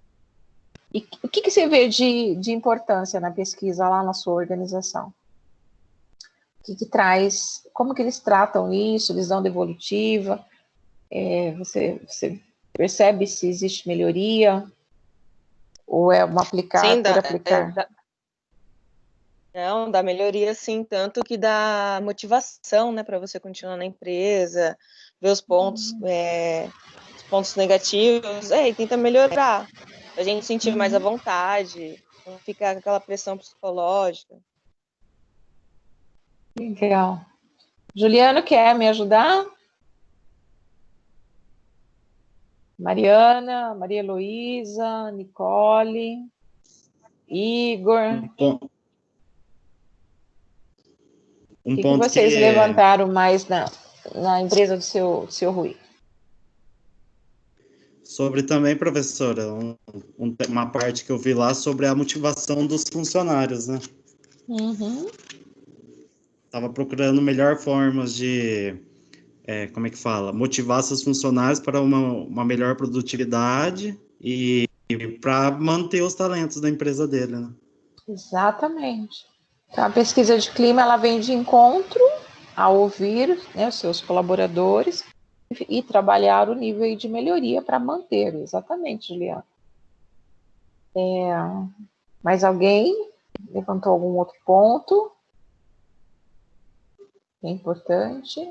E o que você vê de importância na pesquisa lá na sua organização? O que traz, como que eles tratam isso, eles dão devolutiva, você percebe se existe melhoria, ou é uma aplicar Sim, por aplicar? Não, dá melhoria sim, tanto que dá motivação, né, para você continuar na empresa, ver os pontos negativos, e tenta melhorar, a gente sentir mais à vontade, não ficar com aquela pressão psicológica. Legal. Juliano, quer me ajudar? Mariana, Maria Heloísa, Nicole, Igor. O que vocês levantaram mais na empresa do seu Rui? Sobre também, professora, uma parte que eu vi lá sobre a motivação dos funcionários, né? Estava procurando melhor formas de, como é que fala? Motivar seus funcionários para uma melhor produtividade e para manter os talentos da empresa dele, né? Exatamente. Então, a pesquisa de clima, ela vem de encontro a ouvir, né, os seus colaboradores e trabalhar o nível de melhoria para manter. Exatamente, Juliana. Mais alguém levantou algum outro ponto? É importante.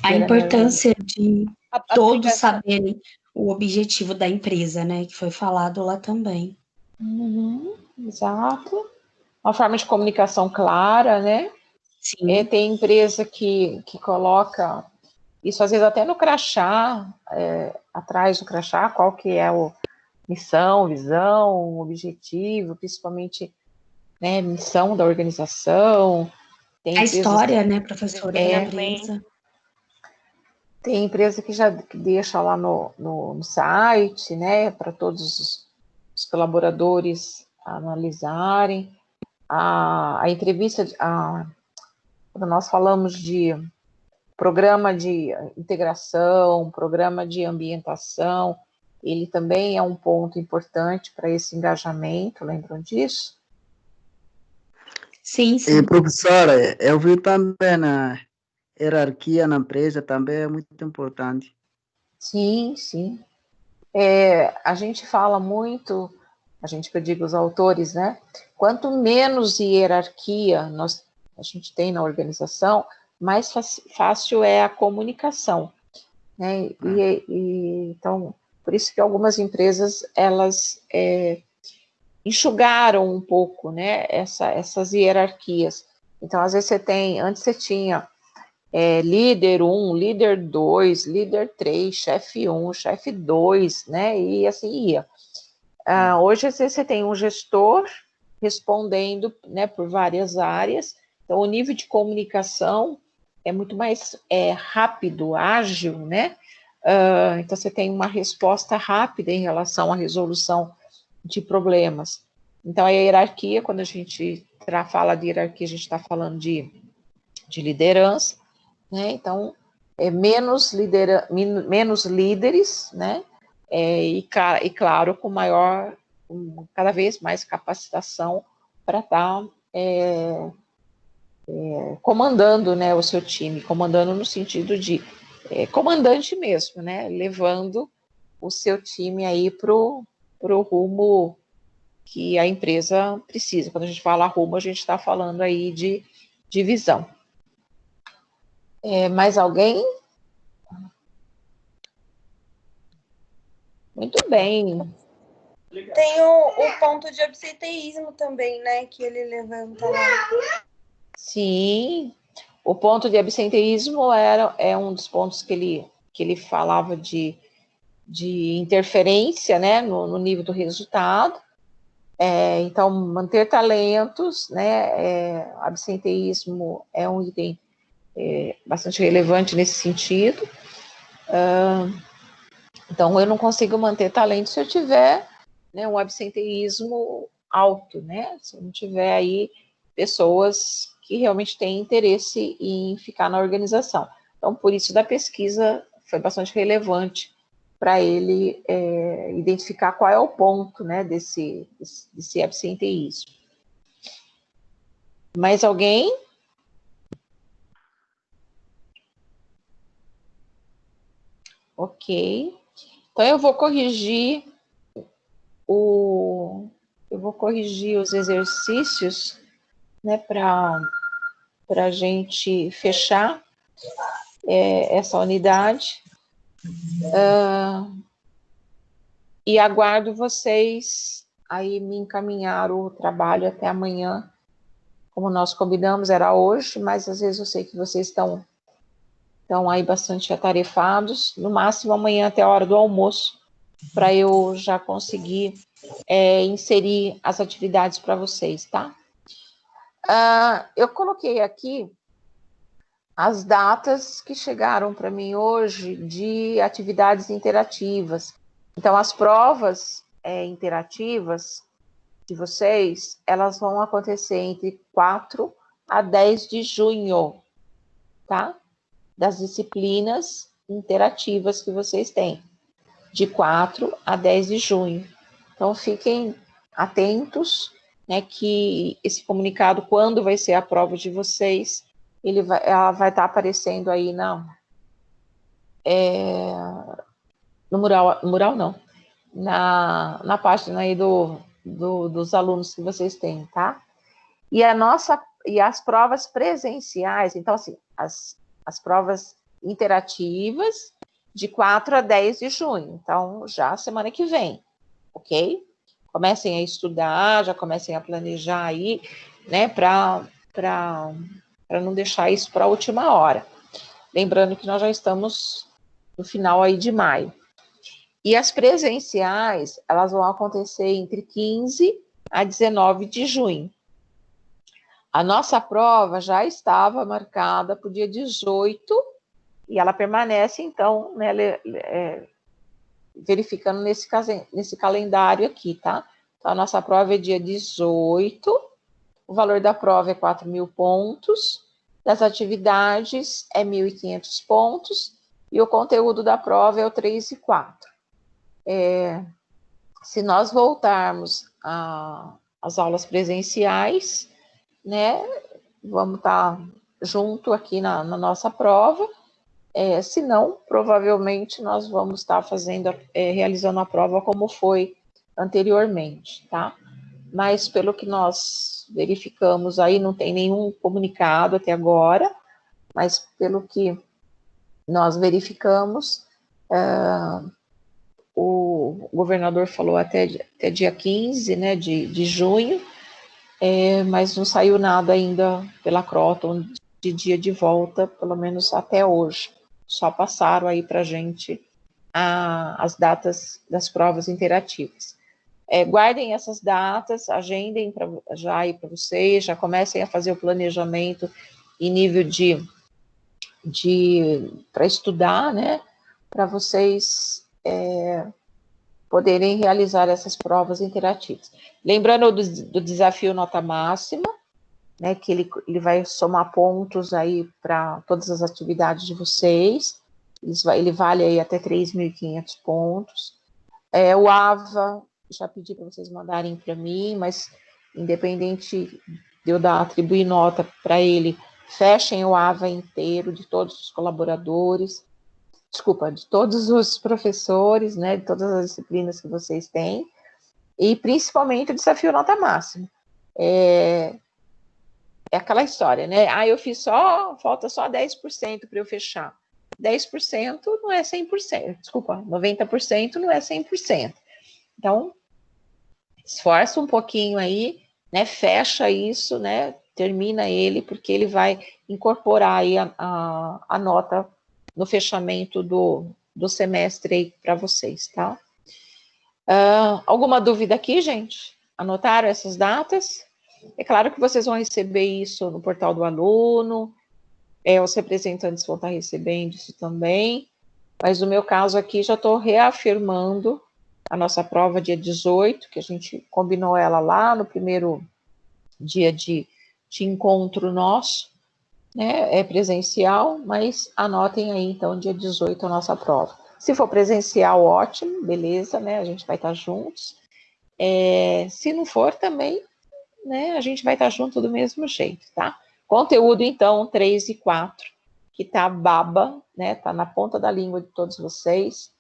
A importância de todos saberem o objetivo da empresa, né? Que foi falado lá também. Exato. Uma forma de comunicação clara, né? Sim. Tem empresa que coloca isso, às vezes, até no crachá, atrás do crachá, qual que é a missão, visão, objetivo, principalmente, né, missão da organização. Tem a história, né, professora, da empresa. Tem empresa que já deixa lá no site, né, para todos os colaboradores analisarem. A entrevista, quando nós falamos de programa de integração, programa de ambientação, ele também é um ponto importante para esse engajamento, lembram disso? Sim. E, professora, eu vi também na hierarquia na empresa, também é muito importante. Sim. A gente fala muito, que eu digo os autores, né? Quanto menos hierarquia a gente tem na organização, mais fácil é a comunicação, né? Então, por isso que algumas empresas, elas enxugaram um pouco, né, essas hierarquias. Então, às vezes antes você tinha líder 1, líder 2, líder 3, chefe 1, chefe 2, né, e assim ia. Hoje, às vezes, você tem um gestor respondendo, né, por várias áreas, então o nível de comunicação é muito mais rápido, ágil, né, então você tem uma resposta rápida em relação à resolução de problemas. Então, a hierarquia, quando a gente fala de hierarquia, a gente está falando de liderança, né? Então, menos líderes, né? E claro, com cada vez mais capacitação para estar comandando, né, o seu time, comandando no sentido de comandante mesmo, né? Levando o seu time aí pro rumo que a empresa precisa. Quando a gente fala rumo, a gente está falando aí de visão. Mais alguém? Muito bem. Tem o ponto de absenteísmo também, né, que ele levanta lá. Sim, o ponto de absenteísmo é um dos pontos que ele falava de interferência, né, no nível do resultado. Então, manter talentos, né, absenteísmo é um item bastante relevante nesse sentido. Então, eu não consigo manter talento se eu tiver, né, um absenteísmo alto, né, se eu não tiver aí pessoas que realmente têm interesse em ficar na organização. Então, por isso da pesquisa foi bastante relevante para ele identificar qual é o ponto, né, desse absenteísmo. Mais alguém? Ok. Então, eu vou corrigir os exercícios, né, para a gente fechar essa unidade. E aguardo vocês aí me encaminhar o trabalho até amanhã, como nós combinamos, era hoje, mas às vezes eu sei que vocês estão aí bastante atarefados, no máximo amanhã até a hora do almoço, para eu já conseguir inserir as atividades para vocês, tá? Eu coloquei aqui as datas que chegaram para mim hoje de atividades interativas. Então, as provas interativas de vocês, elas vão acontecer entre 4 a 10 de junho, tá? Das disciplinas interativas que vocês têm, de 4 a 10 de junho. Então, fiquem atentos, né, que esse comunicado, quando vai ser a prova de vocês, ela vai estar aparecendo aí no mural não, na página aí dos alunos que vocês têm, tá? E as provas presenciais, então, assim, as provas interativas de 4 a 10 de junho, então, já semana que vem, ok? Comecem a estudar, já comecem a planejar aí, né, para não deixar isso para a última hora. Lembrando que nós já estamos no final aí de maio. E as presenciais, elas vão acontecer entre 15 a 19 de junho. A nossa prova já estava marcada para o dia 18, e ela permanece, então, né, verificando nesse calendário aqui, tá? Então, a nossa prova é dia 18, o valor da prova é 4.000 pontos, das atividades é 1.500 pontos, e o conteúdo da prova é o 3 e 4. Se nós voltarmos às aulas presenciais, né, vamos estar junto aqui na nossa prova, se não, provavelmente nós vamos estar realizando a prova como foi anteriormente, tá? Mas pelo que nós verificamos aí, não tem nenhum comunicado até agora, mas pelo que nós verificamos, o governador falou até dia 15, né, de junho, mas não saiu nada ainda pela Croton de dia de volta, pelo menos até hoje. Só passaram aí para a gente as datas das provas interativas. Guardem essas datas, agendem já aí para vocês, já comecem a fazer o planejamento em nível para estudar, né, para vocês poderem realizar essas provas interativas. Lembrando do desafio nota máxima, né, que ele vai somar pontos aí para todas as atividades de vocês, ele vale aí até 3.500 pontos. O AVA, já pedi para vocês mandarem para mim, mas independente de eu atribuir nota para ele, fechem o AVA inteiro de todos os colaboradores, de todos os professores, né, de todas as disciplinas que vocês têm, e principalmente o desafio nota máxima. É aquela história, né? Eu fiz falta só 10% para eu fechar. 10% não é 100%, 90% não é 100%. Então, esforça um pouquinho aí, né? Fecha isso, né? Termina ele, porque ele vai incorporar aí a nota no fechamento do semestre aí para vocês, tá? Alguma dúvida aqui, gente? Anotaram essas datas? É claro que vocês vão receber isso no portal do aluno, os representantes vão estar recebendo isso também, mas no meu caso aqui já estou reafirmando a nossa prova dia 18, que a gente combinou ela lá no primeiro dia de encontro nosso, né, é presencial, mas anotem aí, então, dia 18 a nossa prova. Se for presencial, ótimo, beleza, né, a gente vai estar juntos. Se não for também, né, a gente vai estar junto do mesmo jeito, tá? Conteúdo, então, 3 e 4, que tá baba, né, tá na ponta da língua de todos vocês.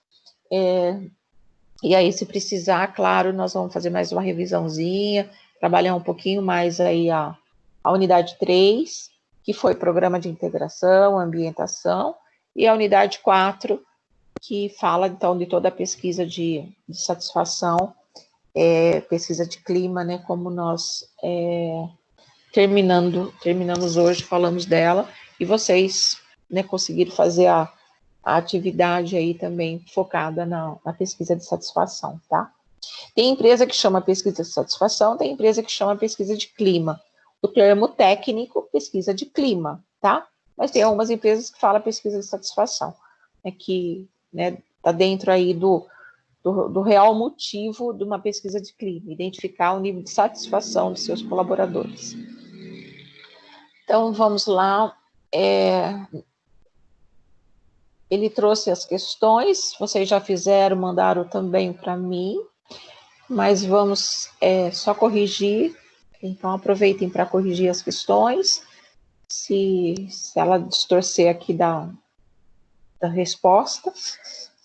E aí, se precisar, claro, nós vamos fazer mais uma revisãozinha, trabalhar um pouquinho mais aí a unidade 3, que foi programa de integração, ambientação, e a unidade 4, que fala, então, de toda a pesquisa de satisfação, pesquisa de clima, né, como nós terminamos hoje, falamos dela, e vocês, né, conseguiram fazer a atividade aí também focada na pesquisa de satisfação, tá? Tem empresa que chama pesquisa de satisfação, tem empresa que chama pesquisa de clima. O termo técnico, pesquisa de clima, tá? Mas tem algumas empresas que falam pesquisa de satisfação, que, né, tá dentro aí do real motivo de uma pesquisa de clima, identificar o nível de satisfação dos seus colaboradores. Então, vamos lá. Ele trouxe as questões, vocês já fizeram, mandaram também para mim, mas vamos só corrigir. Então, aproveitem para corrigir as questões. Se ela distorcer aqui da resposta.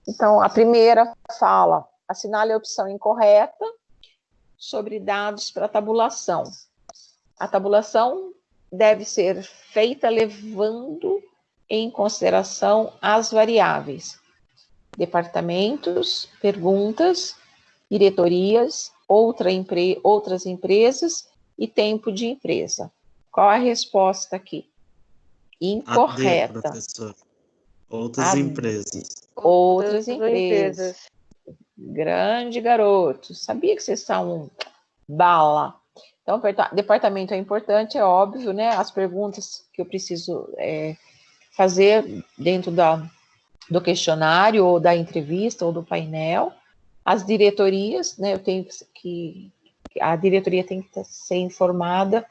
Então, a primeira fala, assinale a opção incorreta sobre dados para tabulação. A tabulação deve ser feita levando em consideração as variáveis: departamentos, perguntas, diretorias, outras empresas e tempo de empresa. Qual a resposta aqui? Incorreta. Professor. Outras empresas. Outras empresas. Grande garoto. Sabia que vocês são bala. Então, departamento é importante, é óbvio, né? As perguntas que eu preciso fazer dentro do questionário, ou da entrevista, ou do painel. As diretorias, né? A diretoria tem que ser informada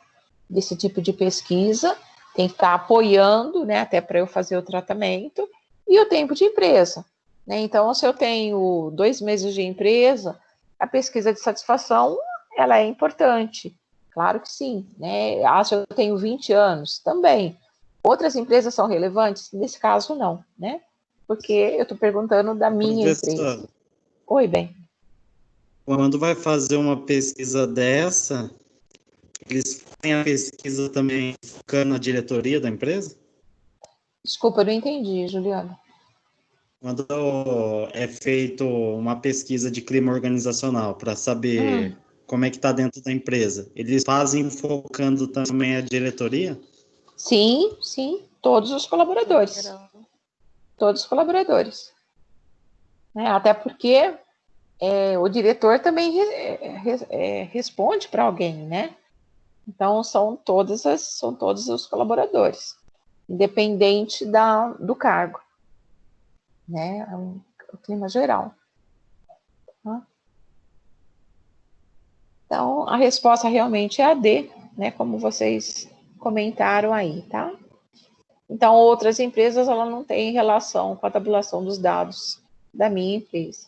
desse tipo de pesquisa, tem que estar apoiando, né? Até para eu fazer o tratamento. E o tempo de empresa, né? Então, se eu tenho 2 meses de empresa, a pesquisa de satisfação, ela é importante. Claro que sim, né? Se eu tenho 20 anos, também. Outras empresas são relevantes? Nesse caso, não, né? Porque eu estou perguntando da minha empresa. Oi, bem. Quando vai fazer uma pesquisa dessa, eles fazem a pesquisa também focando na diretoria da empresa? Desculpa, eu não entendi, Juliana. Quando é feito uma pesquisa de clima organizacional para saber como é que está dentro da empresa, eles fazem focando também a diretoria? Sim, todos os colaboradores. Todos os colaboradores. Né? Até porque o diretor também responde para alguém, né? Então, são todos os colaboradores, independente do cargo, né? É o clima geral. Tá? Então, a resposta realmente é a D, né, como vocês comentaram aí, tá? Então, outras empresas, ela não tem relação com a tabulação dos dados da minha empresa.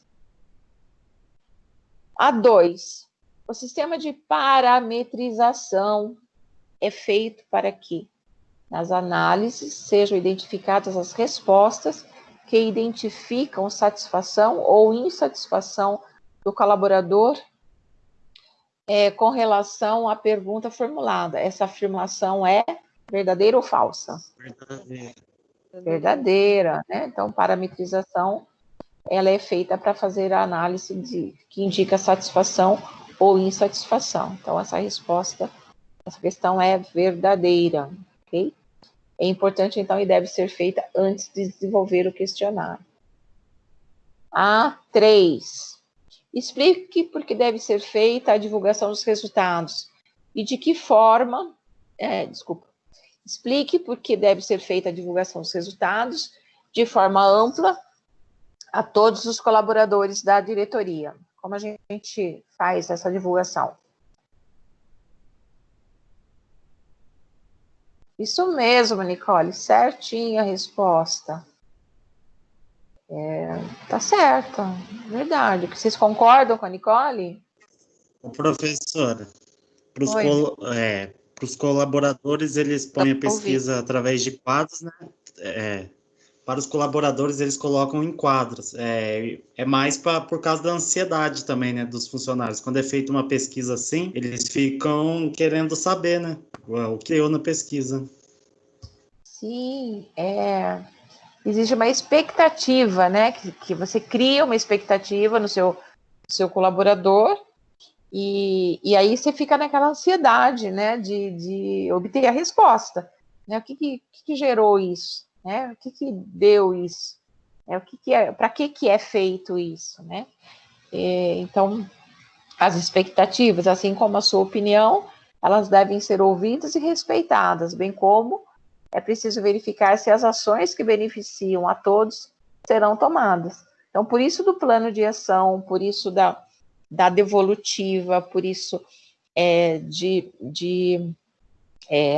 A 2, o sistema de parametrização é feito para que, nas análises, sejam identificadas as respostas que identificam satisfação ou insatisfação do colaborador com relação à pergunta formulada. Essa afirmação é verdadeira ou falsa? Verdadeira. Verdadeira, né? Então, parametrização, ela é feita para fazer a análise que indica satisfação ou insatisfação. Então, essa questão é verdadeira, ok? É importante, então, e deve ser feita antes de desenvolver o questionário. A 3. Explique por que deve ser feita a divulgação dos resultados e de que forma... Explique por que deve ser feita a divulgação dos resultados de forma ampla a todos os colaboradores da diretoria. Como a gente faz essa divulgação? Isso mesmo, Nicole, certinha a resposta. Tá certo, verdade. Vocês concordam com a Nicole? Professora, para os colaboradores, eles põem a pesquisa através de quadros, né? Para os colaboradores, eles colocam em quadros. É mais por causa da ansiedade também, né, dos funcionários. Quando é feita uma pesquisa assim, eles ficam querendo saber, né, o que deu na pesquisa. Sim, existe uma expectativa, né, que você cria uma expectativa no seu colaborador e aí você fica naquela ansiedade, né, de obter a resposta, né, o que gerou isso, né, o que deu isso, né, para que é feito isso, né, então as expectativas, assim como a sua opinião, elas devem ser ouvidas e respeitadas, bem como é preciso verificar se as ações que beneficiam a todos serão tomadas. Então, por isso do plano de ação, por isso da devolutiva, por isso de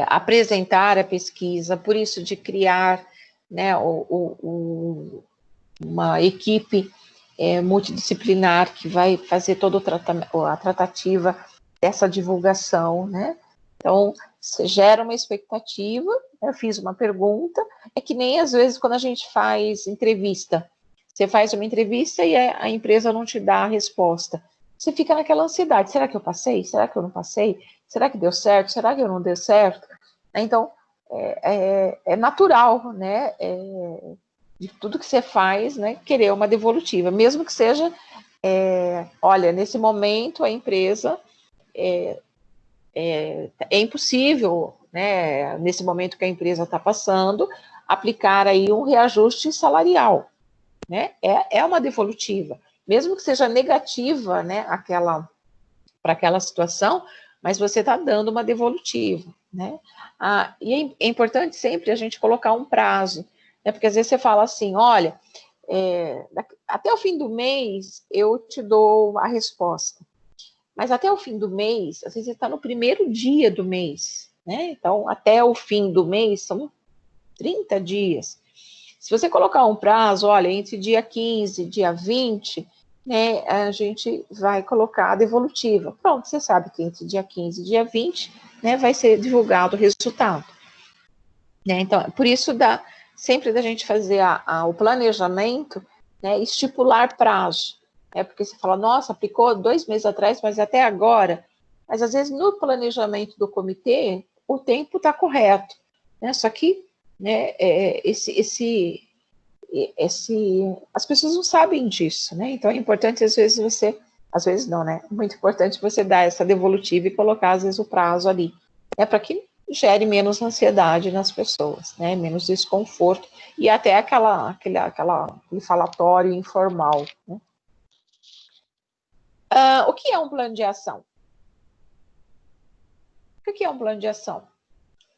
apresentar a pesquisa, por isso de criar, né, uma equipe multidisciplinar que vai fazer toda a tratativa dessa divulgação, né? Então, você gera uma expectativa, eu fiz uma pergunta, é que nem às vezes quando a gente faz entrevista, você faz uma entrevista e a empresa não te dá a resposta. Você fica naquela ansiedade, será que eu passei? Será que eu não passei? Será que deu certo? Será que eu não deu certo? Então, é natural, né, de tudo que você faz, né, querer uma devolutiva, mesmo que seja, olha, nesse momento a empresa é impossível, né, nesse momento que a empresa está passando, aplicar aí um reajuste salarial, né, é uma devolutiva, mesmo que seja negativa, né, para aquela situação, mas você está dando uma devolutiva, né, e é importante sempre a gente colocar um prazo, né, porque às vezes você fala assim, olha, até o fim do mês eu te dou a resposta, mas até o fim do mês, às vezes você está no primeiro dia do mês, né? Então, até o fim do mês são 30 dias. Se você colocar um prazo, olha, entre dia 15 e dia 20, né, a gente vai colocar a devolutiva. Pronto, você sabe que entre dia 15 e dia 20, né, vai ser divulgado o resultado. Né? Então, por isso sempre da gente fazer o planejamento, né, estipular prazo. Porque você fala, nossa, aplicou 2 meses atrás, mas até agora. Mas, às vezes, no planejamento do comitê, o tempo está correto. Né? Só que, né, as pessoas não sabem disso. Né? Então, é importante, às vezes não, né? É muito importante você dar essa devolutiva e colocar, às vezes, o prazo ali. Para que gere menos ansiedade nas pessoas, né? Menos desconforto. E até aquele falatório informal, né? O que é um plano de ação? O que é um plano de ação?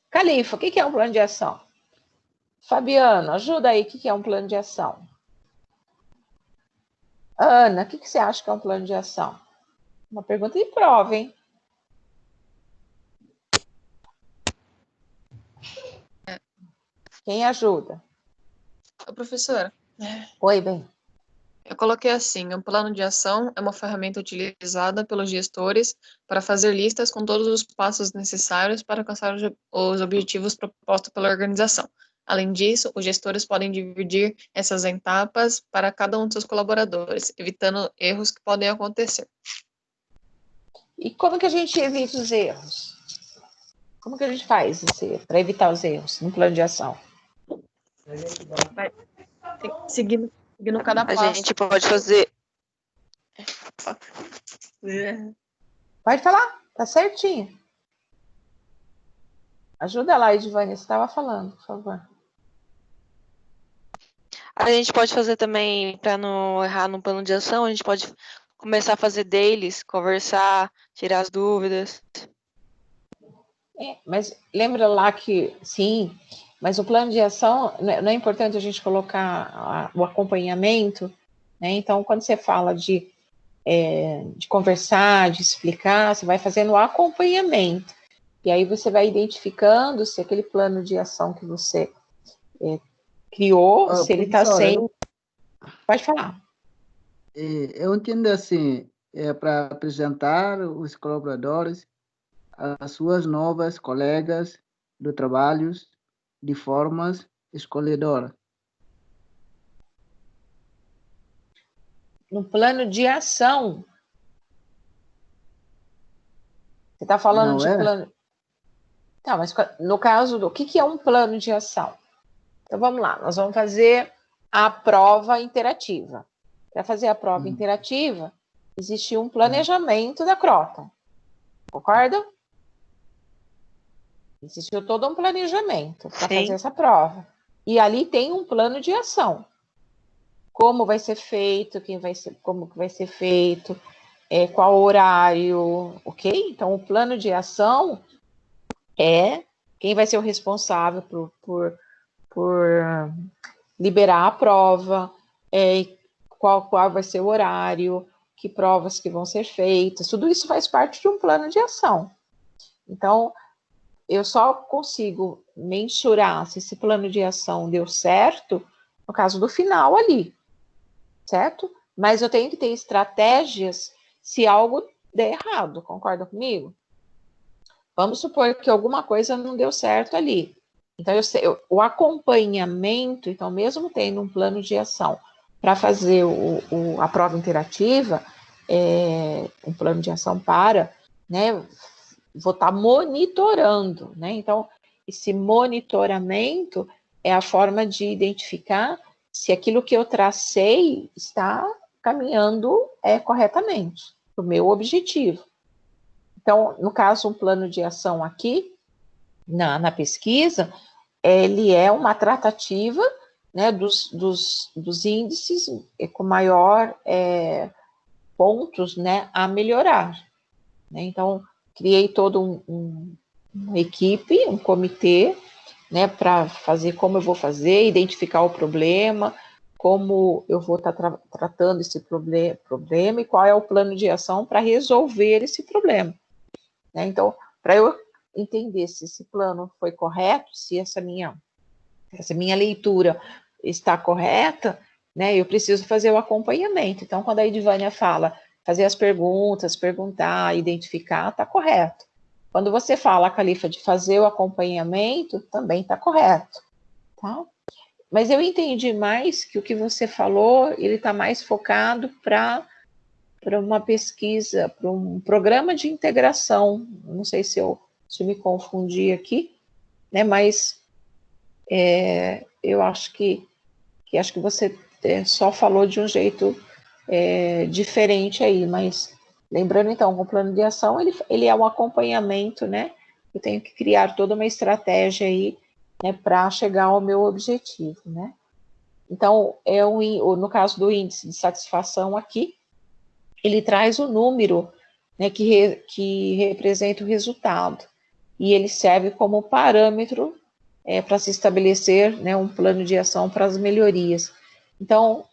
Califa, o que é um plano de ação? Fabiano, ajuda aí, o que é um plano de ação? Ana, o que você acha que é um plano de ação? Uma pergunta de prova, hein? Quem ajuda? Professora, Oi, bem. eu coloquei assim, um plano de ação é uma ferramenta utilizada pelos gestores para fazer listas com todos os passos necessários para alcançar os objetivos propostos pela organização. Além disso, os gestores podem dividir essas etapas para cada um de seus colaboradores, evitando erros que podem acontecer. E como que a gente evita os erros? Como que a gente faz para evitar os erros no plano de ação? Seguindo cada passo. A gente pode fazer... Pode falar, tá certinho. Ajuda lá, Edivânia, você estava falando, por favor. A gente pode fazer também, para não errar no plano de ação, a gente pode começar a fazer dailies, conversar, tirar as dúvidas. Mas lembra lá que, sim, mas o plano de ação, não é importante a gente colocar o acompanhamento, né? Então, quando você fala de conversar, de explicar, você vai fazendo o acompanhamento. E aí você vai identificando se aquele plano de ação que você criou, se ele está sendo... Pode falar. Eu entendo assim, para apresentar os colaboradores as suas novas colegas do trabalho de formas escolhedora. No plano de ação, você está falando de plano... Tá, mas no caso do... O que é um plano de ação? Então, vamos lá, nós vamos fazer a prova interativa. Para fazer a prova interativa, existe um planejamento da Croton. Concorda? Existiu todo um planejamento para fazer essa prova. E ali tem um plano de ação. Como vai ser feito, como que vai ser feito, qual horário, ok? Então, o plano de ação é quem vai ser o responsável por liberar a prova, qual vai ser o horário, que provas que vão ser feitas, tudo isso faz parte de um plano de ação. Então, eu só consigo mensurar se esse plano de ação deu certo no caso do final ali, certo? Mas eu tenho que ter estratégias se algo der errado, concorda comigo? Vamos supor que alguma coisa não deu certo ali. Então, o acompanhamento, então, mesmo tendo um plano de ação para fazer a prova interativa, um plano de ação para, né, vou estar monitorando, né? Então, esse monitoramento é a forma de identificar se aquilo que eu tracei está caminhando corretamente para o meu objetivo. Então, no caso, um plano de ação aqui, na pesquisa, ele é uma tratativa, né, dos índices com maior pontos, né, a melhorar. Né? Então, criei todo uma equipe, um comitê, né, para fazer como eu vou fazer, identificar o problema, como eu vou estar tratando esse problema e qual é o plano de ação para resolver esse problema. Né? Então, para eu entender se esse plano foi correto, se essa minha leitura está correta, né, eu preciso fazer o acompanhamento. Então, quando a Edivânia fala fazer as perguntas, perguntar, identificar, está correto. Quando você fala, Califa, de fazer o acompanhamento, também está correto. Tá? Mas eu entendi mais que o que você falou, ele está mais focado para uma pesquisa, para um programa de integração. Não sei se eu me confundi aqui, né? Mas eu acho que você só falou de um jeito diferente aí, mas lembrando então, com o plano de ação, ele é um acompanhamento, né? Eu tenho que criar toda uma estratégia aí, né, para chegar ao meu objetivo, né? Então, no caso do índice de satisfação aqui, ele traz o número, né, que representa o resultado, e ele serve como parâmetro para se estabelecer, né, um plano de ação para as melhorias. Então,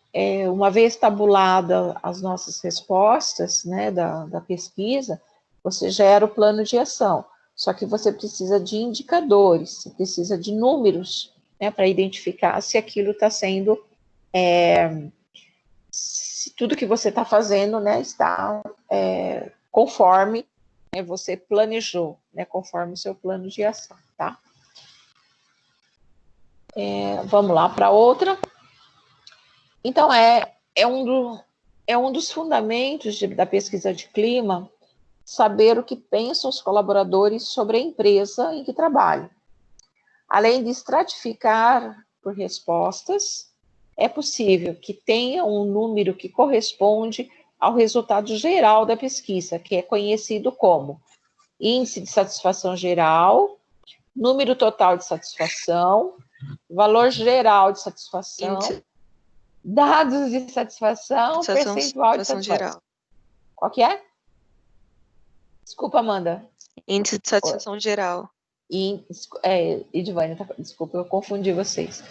uma vez tabulada as nossas respostas, né, da pesquisa, você gera o plano de ação. Só que você precisa de indicadores, você precisa de números né, para identificar se aquilo está sendo, se tudo que você está fazendo, né, está conforme, né, você planejou, né, conforme o seu plano de ação, tá? Vamos lá para outra. Então, é um dos fundamentos da pesquisa de clima saber o que pensam os colaboradores sobre a empresa em que trabalham. Além de estratificar por respostas, é possível que tenha um número que corresponde ao resultado geral da pesquisa, que é conhecido como índice de satisfação geral, número total de satisfação, valor geral de satisfação, dados de satisfação, percentual de satisfação geral. Qual que é? Desculpa, Amanda. Índice de satisfação geral. Edivânia, desculpa, eu confundi vocês.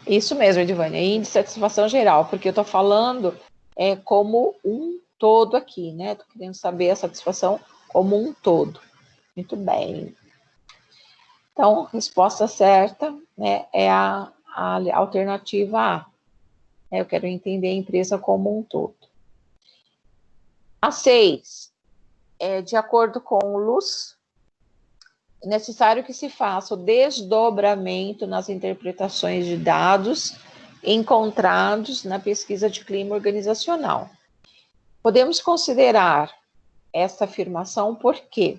Isso mesmo, Edivânia, índice de satisfação geral, porque eu estou falando como um todo aqui, né? Estou querendo saber a satisfação como um todo. Muito bem. Então, resposta certa, né, é a alternativa A. Eu quero entender a empresa como um todo. A 6. De acordo com o Luz, é necessário que se faça o desdobramento nas interpretações de dados encontrados na pesquisa de clima organizacional. Podemos considerar essa afirmação porque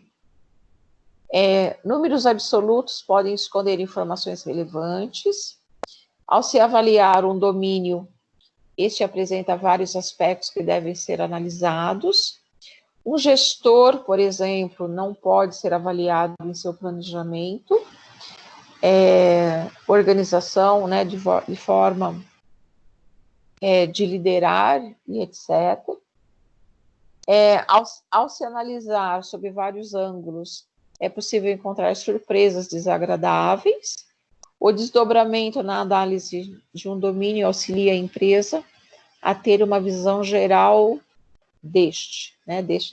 números absolutos podem esconder informações relevantes. Ao se avaliar um domínio, este apresenta vários aspectos que devem ser analisados. Um gestor, por exemplo, não pode ser avaliado em seu planejamento, organização, né, de forma de liderar e etc. Ao se analisar sob vários ângulos, é possível encontrar surpresas desagradáveis. O desdobramento na análise de um domínio auxilia a empresa a ter uma visão geral deste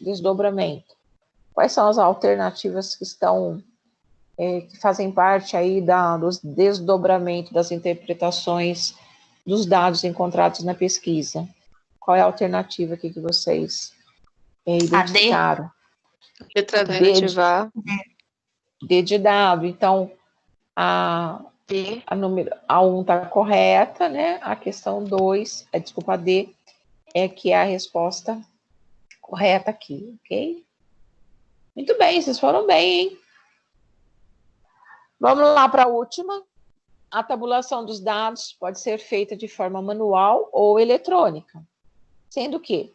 desdobramento. Quais são as alternativas que estão, que fazem parte aí do desdobramento das interpretações dos dados encontrados na pesquisa? Qual é a alternativa aqui que vocês identificaram? Letra alternativa D de dado. Então, a 1 está correta, né? A questão 2, desculpa, a D, que é a resposta correta aqui, ok? Muito bem, vocês foram bem, hein? Vamos lá para a última. A tabulação dos dados pode ser feita de forma manual ou eletrônica, sendo que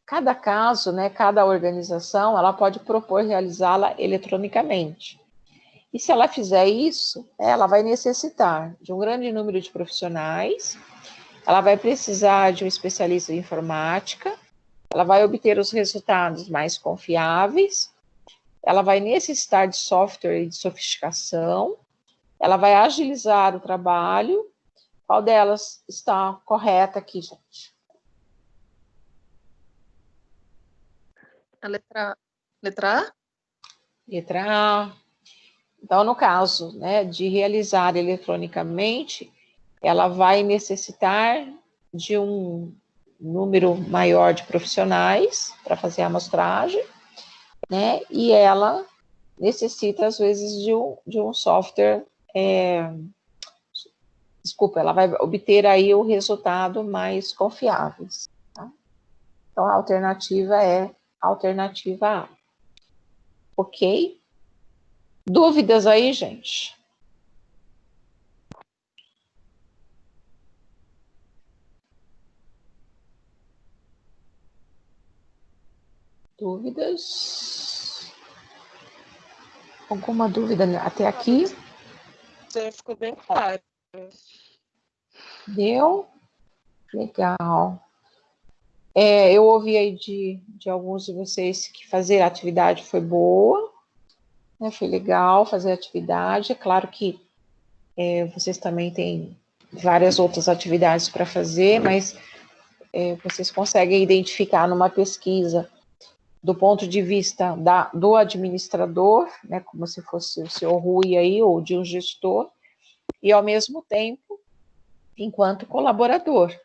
cada caso, né, cada organização, ela pode propor realizá-la eletronicamente. E se ela fizer isso, ela vai necessitar de um grande número de profissionais, ela vai precisar de um especialista em informática, ela vai obter os resultados mais confiáveis, ela vai necessitar de software e de sofisticação, ela vai agilizar o trabalho. Qual delas está correta aqui, gente? A letra A? Letra A. Então, no caso, né, de realizar eletronicamente, ela vai necessitar de um número maior de profissionais para fazer a amostragem, né, e ela necessita, às vezes, de um software, ela vai obter aí o resultado mais confiável. Tá? Então, a alternativa é a alternativa A. Ok? Dúvidas aí, gente? Dúvidas? Alguma dúvida até aqui? Você ficou bem claro. Deu? Legal. Eu ouvi aí de alguns de vocês que fazer a atividade foi boa, né? Foi legal fazer a atividade. É claro que vocês também têm várias outras atividades para fazer, mas vocês conseguem identificar numa pesquisa do ponto de vista do administrador, né, como se fosse o seu Rui aí, ou de um gestor, e ao mesmo tempo, enquanto colaborador,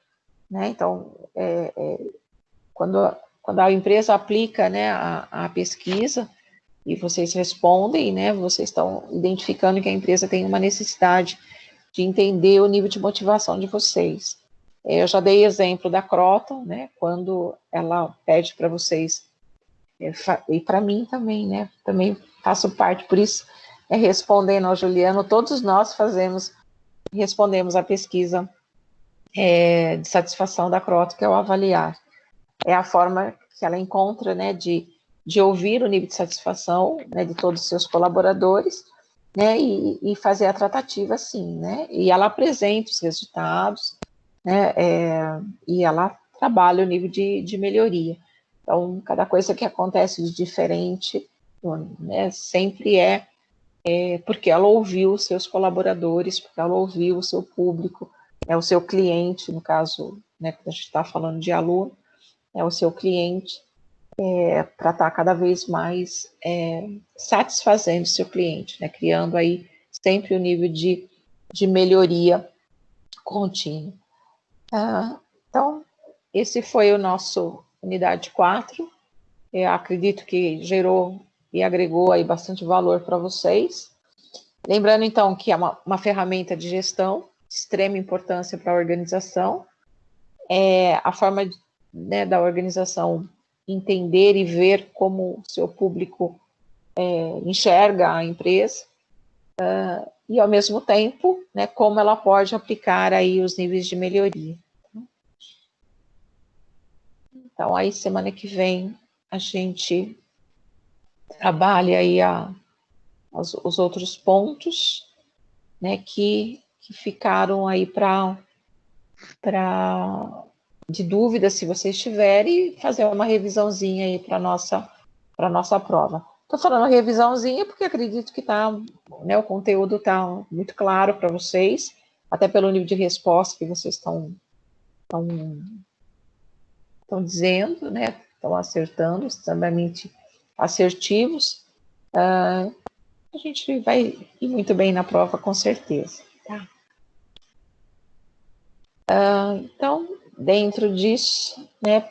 né? Então, quando a empresa aplica, né, a pesquisa, e vocês respondem, né, vocês estão identificando que a empresa tem uma necessidade de entender o nível de motivação de vocês. Eu já dei exemplo da Croton, né, quando ela pede para vocês, e para mim também, né, também faço parte, por isso, respondendo ao Juliano, todos nós respondemos a pesquisa de satisfação da Croton, que é o avaliar. É a forma que ela encontra, né, de ouvir o nível de satisfação, né, de todos os seus colaboradores, né, e fazer a tratativa assim, né, e ela apresenta os resultados, né, e ela trabalha o nível de melhoria. Então, cada coisa que acontece de diferente, né, sempre porque ela ouviu os seus colaboradores, porque ela ouviu o seu público, o seu cliente, no caso, né, quando a gente está falando de aluno, o seu cliente, para estar cada vez mais satisfazendo o seu cliente, né, criando aí sempre o nível de melhoria contínua. Então, esse foi o nosso unidade 4. Eu acredito que gerou e agregou aí bastante valor para vocês. Lembrando, então, que é uma ferramenta de gestão de extrema importância para a organização. A forma né, da organização entender e ver como o seu público enxerga a empresa, e, ao mesmo tempo, né, como ela pode aplicar aí os níveis de melhoria. Então, aí, semana que vem, a gente trabalha aí os outros pontos, né, que ficaram aí de dúvida, se vocês tiverem, fazer uma revisãozinha aí para a nossa prova. Estou falando revisãozinha porque acredito que né, o conteúdo está muito claro para vocês, até pelo nível de resposta que vocês estão dizendo, né? Estão acertando, extremamente assertivos. A gente vai ir muito bem na prova, com certeza. Tá? Então, dentro disso, né,